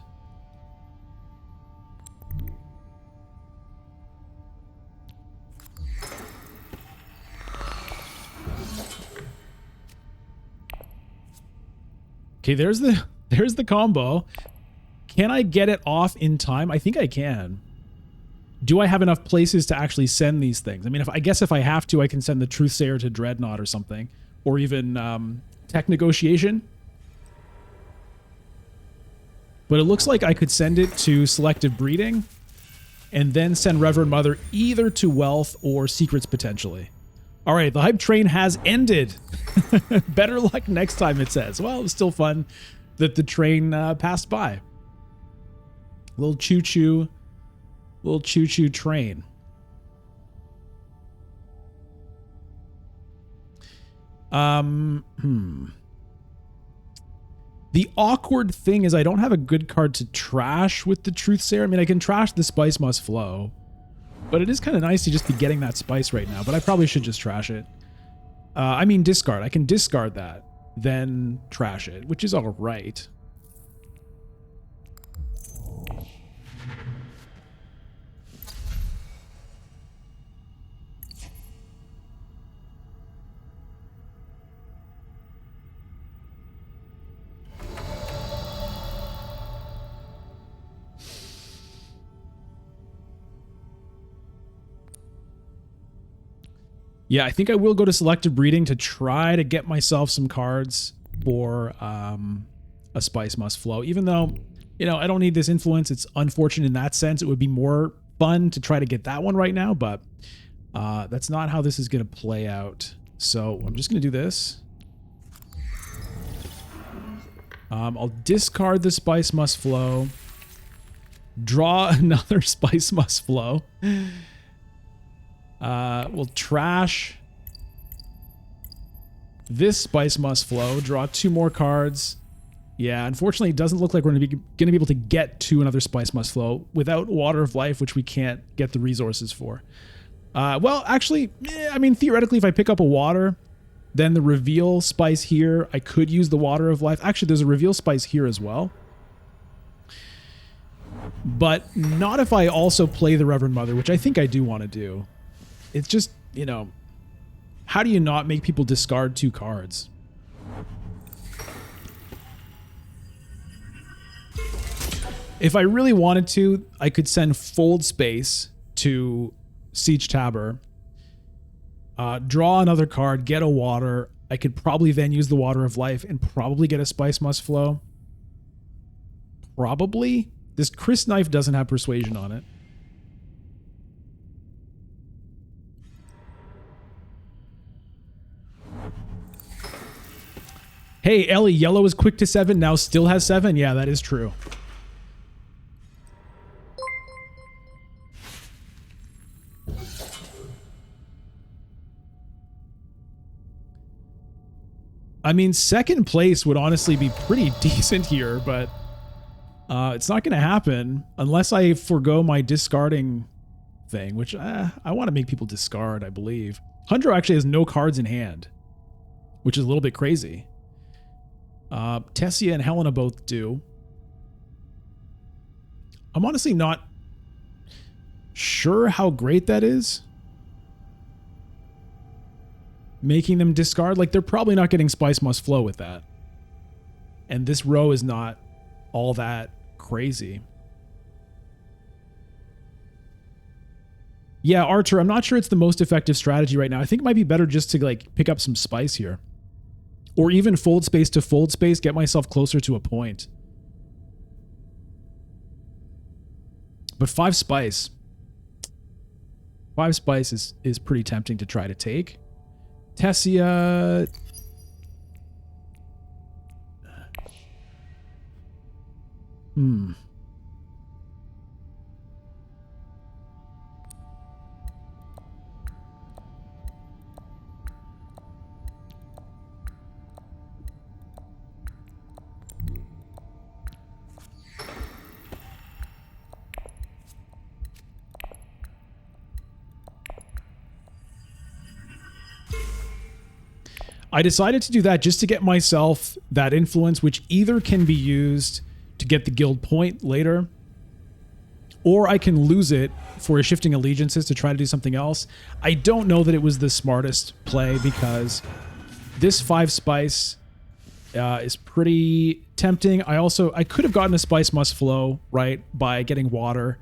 Okay, there's the combo. Can I get it off in time? I think I can. Do I have enough places to actually send these things? I mean, I guess if I have to, I can send the Truthsayer to Dreadnought or something. Or even Tech Negotiation. But it looks like I could send it to selective breeding and then send Reverend Mother either to wealth or secrets potentially. All right, the hype train has ended. Better luck next time, it says. Well, it was still fun that the train passed by. Little choo-choo train. The awkward thing is I don't have a good card to trash with the Truthsayer. I mean, I can trash the Spice Must Flow, but it is kind of nice to just be getting that spice right now, but I probably should just trash it. I mean, discard. I can discard that, then trash it, which is all right. Yeah, I think I will go to selective breeding to try to get myself some cards for a Spice Must Flow. Even though, you know, I don't need this influence. It's unfortunate in that sense. It would be more fun to try to get that one right now, but that's not how this is going to play out. So I'm just going to do this. I'll discard the Spice Must Flow. Draw another Spice Must Flow. We'll trash this Spice Must Flow, draw 2 more cards. Yeah, unfortunately, it doesn't look like we're going to be able to get to another Spice Must Flow without Water of Life, which we can't get the resources for. Well, actually, I mean, theoretically, if I pick up a water, then the reveal spice here, I could use the Water of Life. Actually, there's a reveal spice here as well. But not if I also play the Reverend Mother, which I think I do want to do. It's just, you know, how do you not make people discard 2 cards? If I really wanted to, I could send Fold Space to Siege Tabor, draw another card, get a water. I could probably then use the Water of Life and probably get a Spice Must Flow. Probably. This Chris Knife doesn't have Persuasion on it. Hey, Ellie, yellow is quick to 7, now still has 7? Yeah, that is true. I mean, second place would honestly be pretty decent here, but it's not going to happen unless I forego my discarding thing, which I want to make people discard, I believe. Hundro actually has no cards in hand, which is a little bit crazy. Tessia and Helena both do. I'm honestly not sure how great that is. Making them discard, like they're probably not getting Spice Must Flow with that. And this row is not all that crazy. Yeah, Archer, I'm not sure it's the most effective strategy right now. I think it might be better just to like pick up some spice here. Or even Fold Space to Fold Space, get myself closer to a point. But 5 spice. 5 spice is pretty tempting to try to take. Tessia. I decided to do that just to get myself that influence, which either can be used to get the guild point later, or I can lose it for a shifting allegiances to try to do something else. I don't know that it was the smartest play because this 5 spice is pretty tempting. I could have gotten a Spice Must Flow, right, by getting water,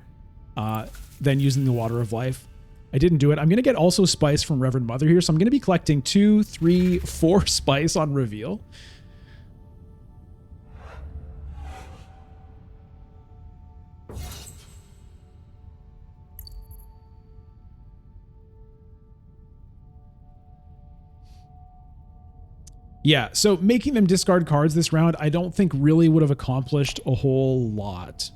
then using the Water of Life. I didn't do it. I'm going to get also spice from Reverend Mother here, so I'm going to be collecting 2, 3, 4 spice on reveal. Yeah, so making them discard cards this round, I don't think really would have accomplished a whole lot.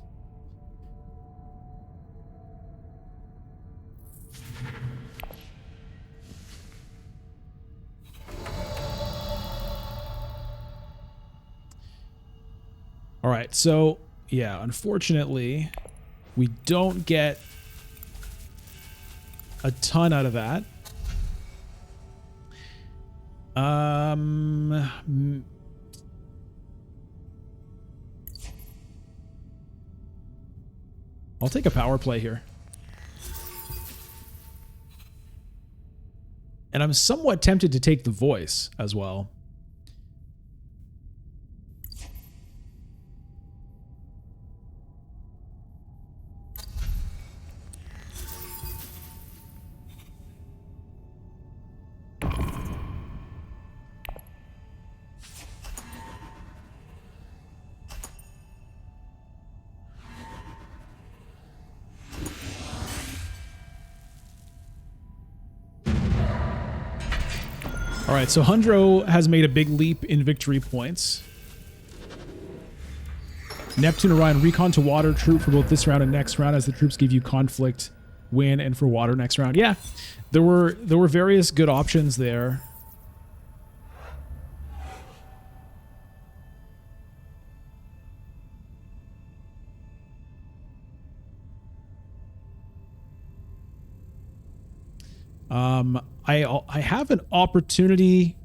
All right, so yeah, unfortunately, we don't get a ton out of that. I'll take a power play here. And I'm somewhat tempted to take the voice as well. All right, so Hundro has made a big leap in victory points. Neptune, Orion, Recon to Water troop for both this round and next round, as the troops give you conflict win, and for Water next round. Yeah, there were various good options there. I have an opportunity.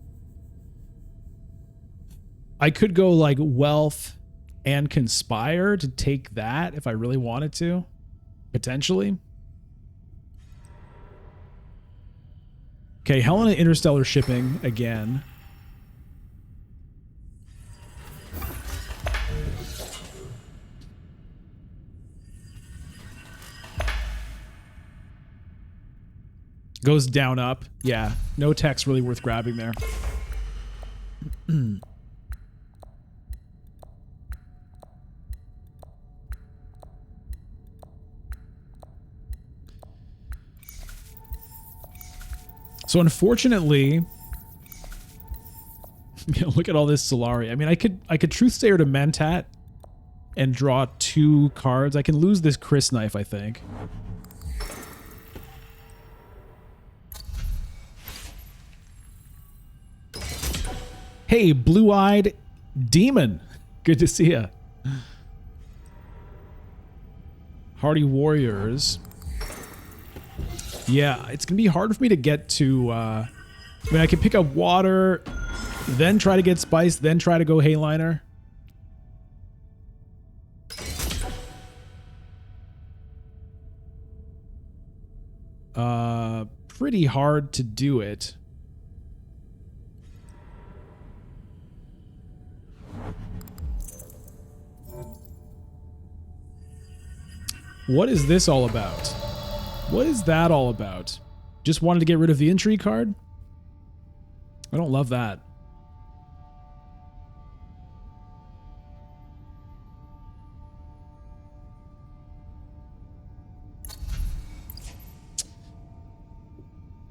I could go like Wealth and Conspire to take that if I really wanted to, potentially. Okay, Helena Interstellar shipping again. Goes down, up. Yeah, no tech's really worth grabbing there. So unfortunately, you know, look at all this Solari. I mean, I could Truthsayer to Mentat and draw 2 cards. I can lose this Chris Knife, I think. Hey, blue-eyed demon. Good to see ya. Hardy Warriors. Yeah, it's going to be hard for me to get to... I mean, I can pick up Water, then try to get Spice, then try to go Hayliner. Pretty hard to do it. What is this all about? What is that all about? Just wanted to get rid of the intrigue card? I don't love that.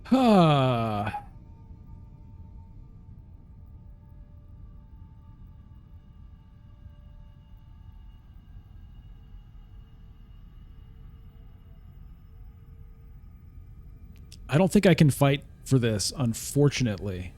Huh. I don't think I can fight for this, unfortunately.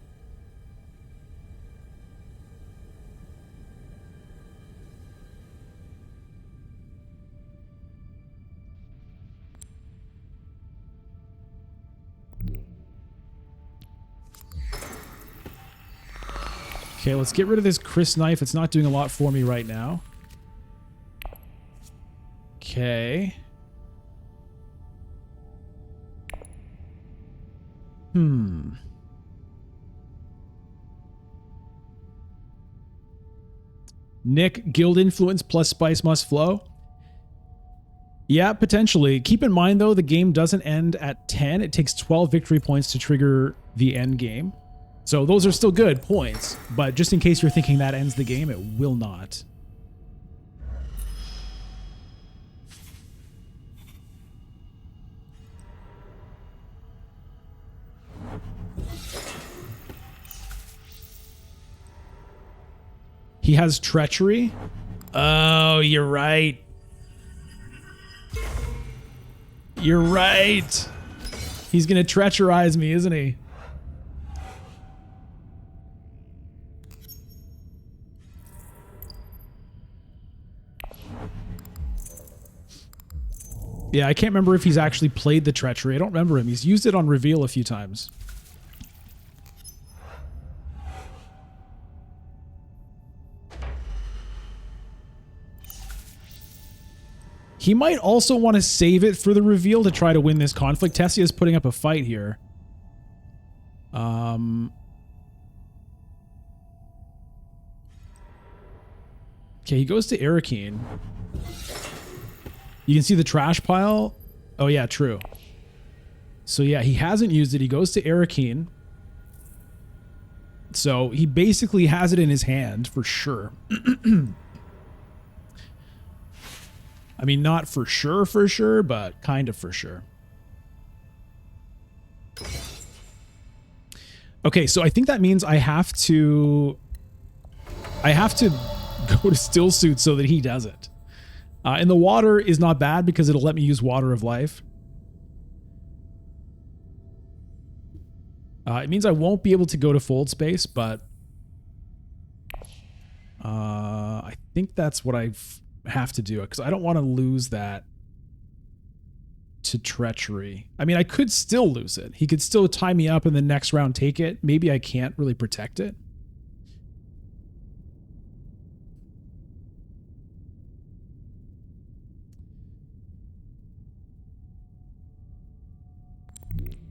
Okay, let's get rid of this Chris Knife. It's not doing a lot for me right now. Okay. Nick, Guild Influence plus Spice must flow. Yeah, potentially. Keep in mind, though, the game doesn't end at 10. It takes 12 victory points to trigger the end game. So those are still good points, but just in case you're thinking that ends the game, it will not. He has treachery. Oh, you're right. You're right. He's going to treacherize me, isn't he? Yeah, I can't remember if he's actually played the treachery. I don't remember him. He's used it on reveal a few times. He might also want to save it for the reveal to try to win this conflict. Tessia is putting up a fight here. Okay, he goes to Arakeen. You can see the trash pile. Oh, yeah, true. So, yeah, he hasn't used it. He goes to Arakeen. So, he basically has it in his hand for sure. I mean, not for sure, but kind of for sure. Okay, so I think that means I have to go to still suit so that he does it. And the water is not bad because it'll let me use Water of Life. It means I won't be able to go to fold space, but I think that's what I have to do because I don't want to lose that to treachery. I mean, I could still lose it. He could still tie me up and the next round take it. Maybe I can't really protect it.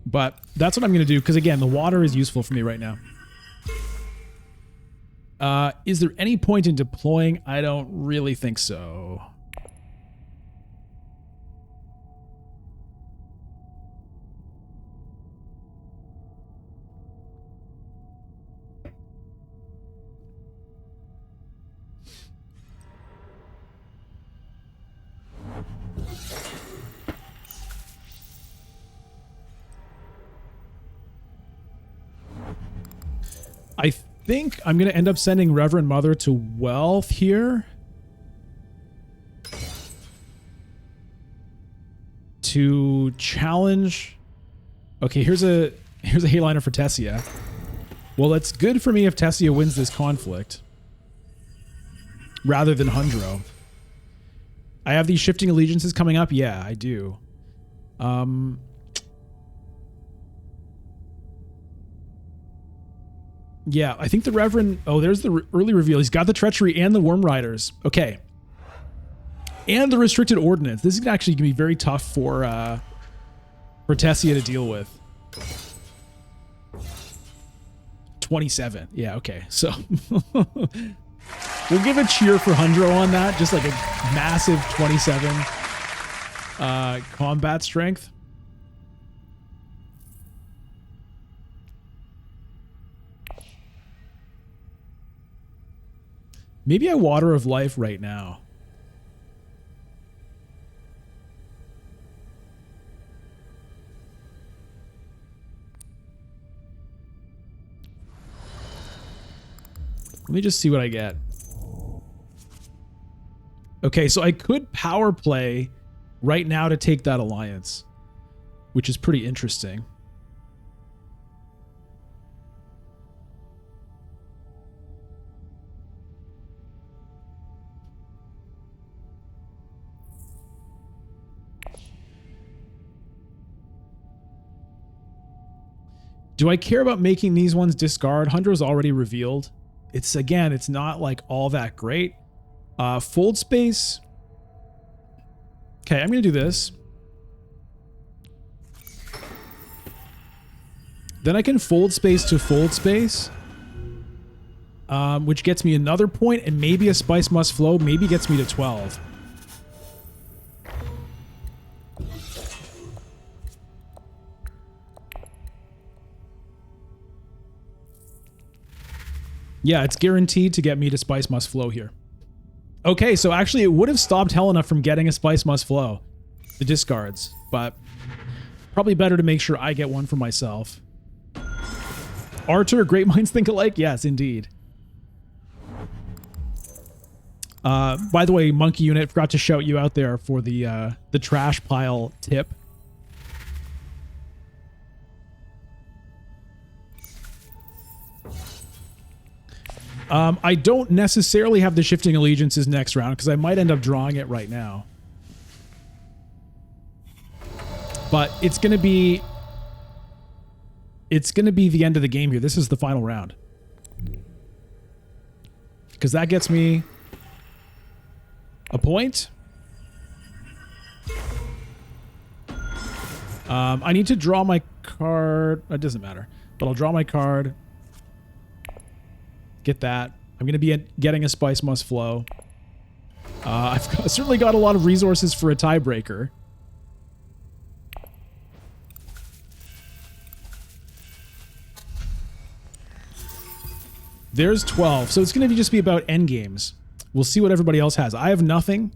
But that's what I'm going to do because, again, the water is useful for me right now. Is there any point in deploying? I don't really think so. I think I'm going to end up sending Reverend Mother to Wealth here. To challenge. Okay, here's a Hayliner for Tessia. Well, it's good for me if Tessia wins this conflict. Rather than Hundro. I have these shifting allegiances coming up? Yeah, I do. Yeah, I think the Reverend... Oh, there's the early reveal. He's got the Treachery and the Worm Riders. Okay. And the Restricted Ordnance. This is actually going to be very tough for Tessia to deal with. 27. Yeah, okay. So, we'll give a cheer for Hundro on that. Just like a massive 27 combat strength. Maybe I Water of Life right now. Let me just see what I get. Okay, so I could power play right now to take that alliance, which is pretty interesting. Do I care about making these ones discard? Hundro's already revealed. It's, again, it's not like all that great. Fold space. Okay, I'm going to do this. Then I can fold space to fold space. Which gets me another point and maybe a Spice Must Flow. Maybe gets me to 12. Yeah, it's guaranteed to get me to Spice Must Flow here. Okay, so actually it would have stopped Helena from getting a Spice Must Flow. The discards. But probably better to make sure I get one for myself. Archer, great minds think alike? Yes, indeed. By the way, Monkey Unit, forgot to shout you out there for the trash pile tip. I don't necessarily have the Shifting Allegiances next round because I might end up drawing it right now. But it's going to be the end of the game here. This is the final round. Because that gets me a point. I need to draw my card. It doesn't matter. But I'll draw my card. Get that. I'm going to be getting a Spice Must Flow. Certainly got a lot of resources for a tiebreaker. There's 12. So it's going to just be about endgames. We'll see what everybody else has. I have nothing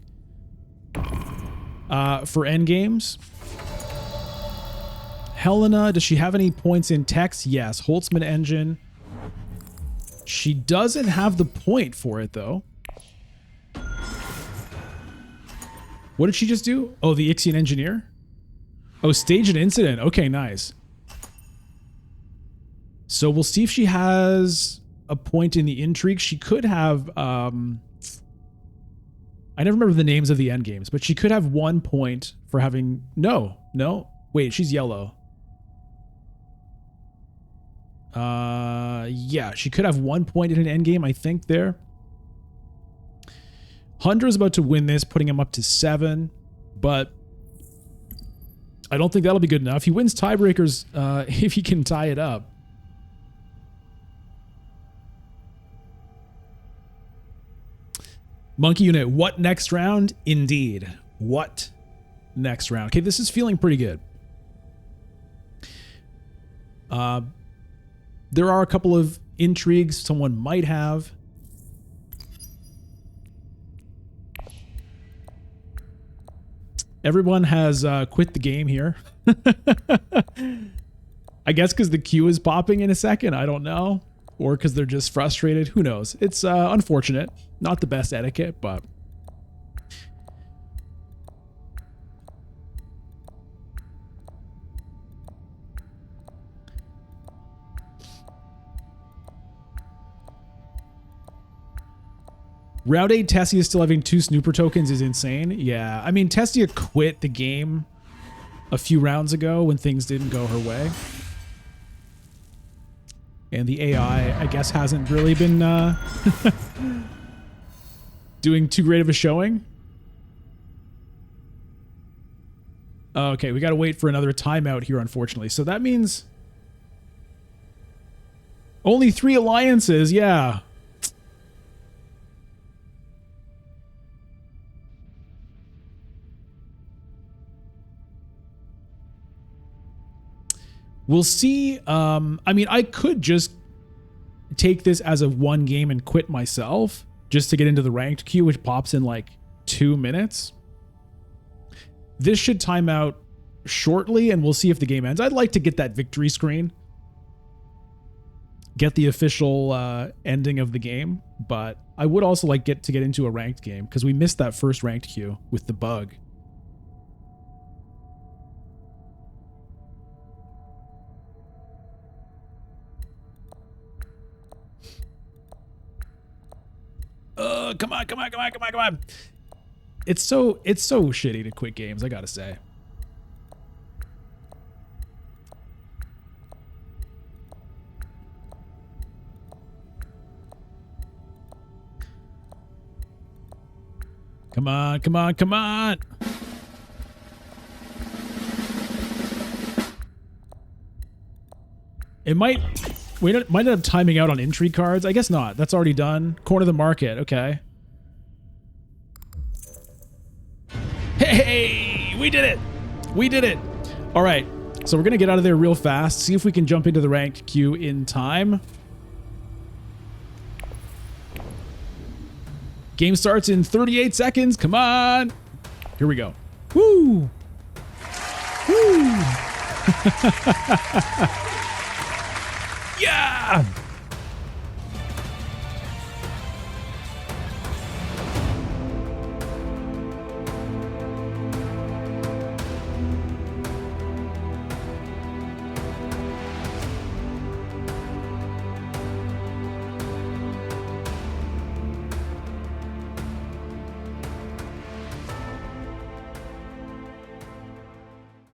for endgames. Helena, does she have any points in text? Yes. Holtzman Engine. She doesn't have the point for it, though. What did she just do? Oh, the Ixian Engineer? Oh, stage an incident. Okay, nice. So we'll see if she has a point in the intrigue. She could have... I never remember the names of the end games, but she could have 1 point for having... No. Wait, she's yellow. Yeah, she could have 1 point in an endgame, I think, there. Hunter's about to win this, putting him up to 7, but I don't think that'll be good enough. He wins tiebreakers if he can tie it up. Monkey Unit, what next round? Indeed. What next round? Okay, this is feeling pretty good. There are a couple of intrigues someone might have. Everyone has quit the game here. I guess because the queue is popping in a second. I don't know. Or because they're just frustrated. Who knows? It's unfortunate. Not the best etiquette, but... Round 8, Tessia still having 2 snooper tokens is insane. Yeah, I mean, Tessia quit the game a few rounds ago when things didn't go her way. And the AI, I guess, hasn't really been doing too great of a showing. Okay, we got to wait for another timeout here, unfortunately. So that means only 3 alliances, yeah. We'll see. I mean, I could just take this as a 1 game and quit myself just to get into the ranked queue, which pops in like 2 minutes. This should time out shortly, and we'll see if the game ends. I'd like to get that victory screen, get the official ending of the game, but I would also like to get into a ranked game because we missed that first ranked queue with the bug. Come on. It's so shitty to quit games, I gotta say. Come on. It might end up timing out on intrigue cards. I guess not. That's already done. Corner the market. Okay. Hey, we did it. All right. So we're going to get out of there real fast. See if we can jump into the ranked queue in time. Game starts in 38 seconds. Come on. Here we go. Woo. Yeah.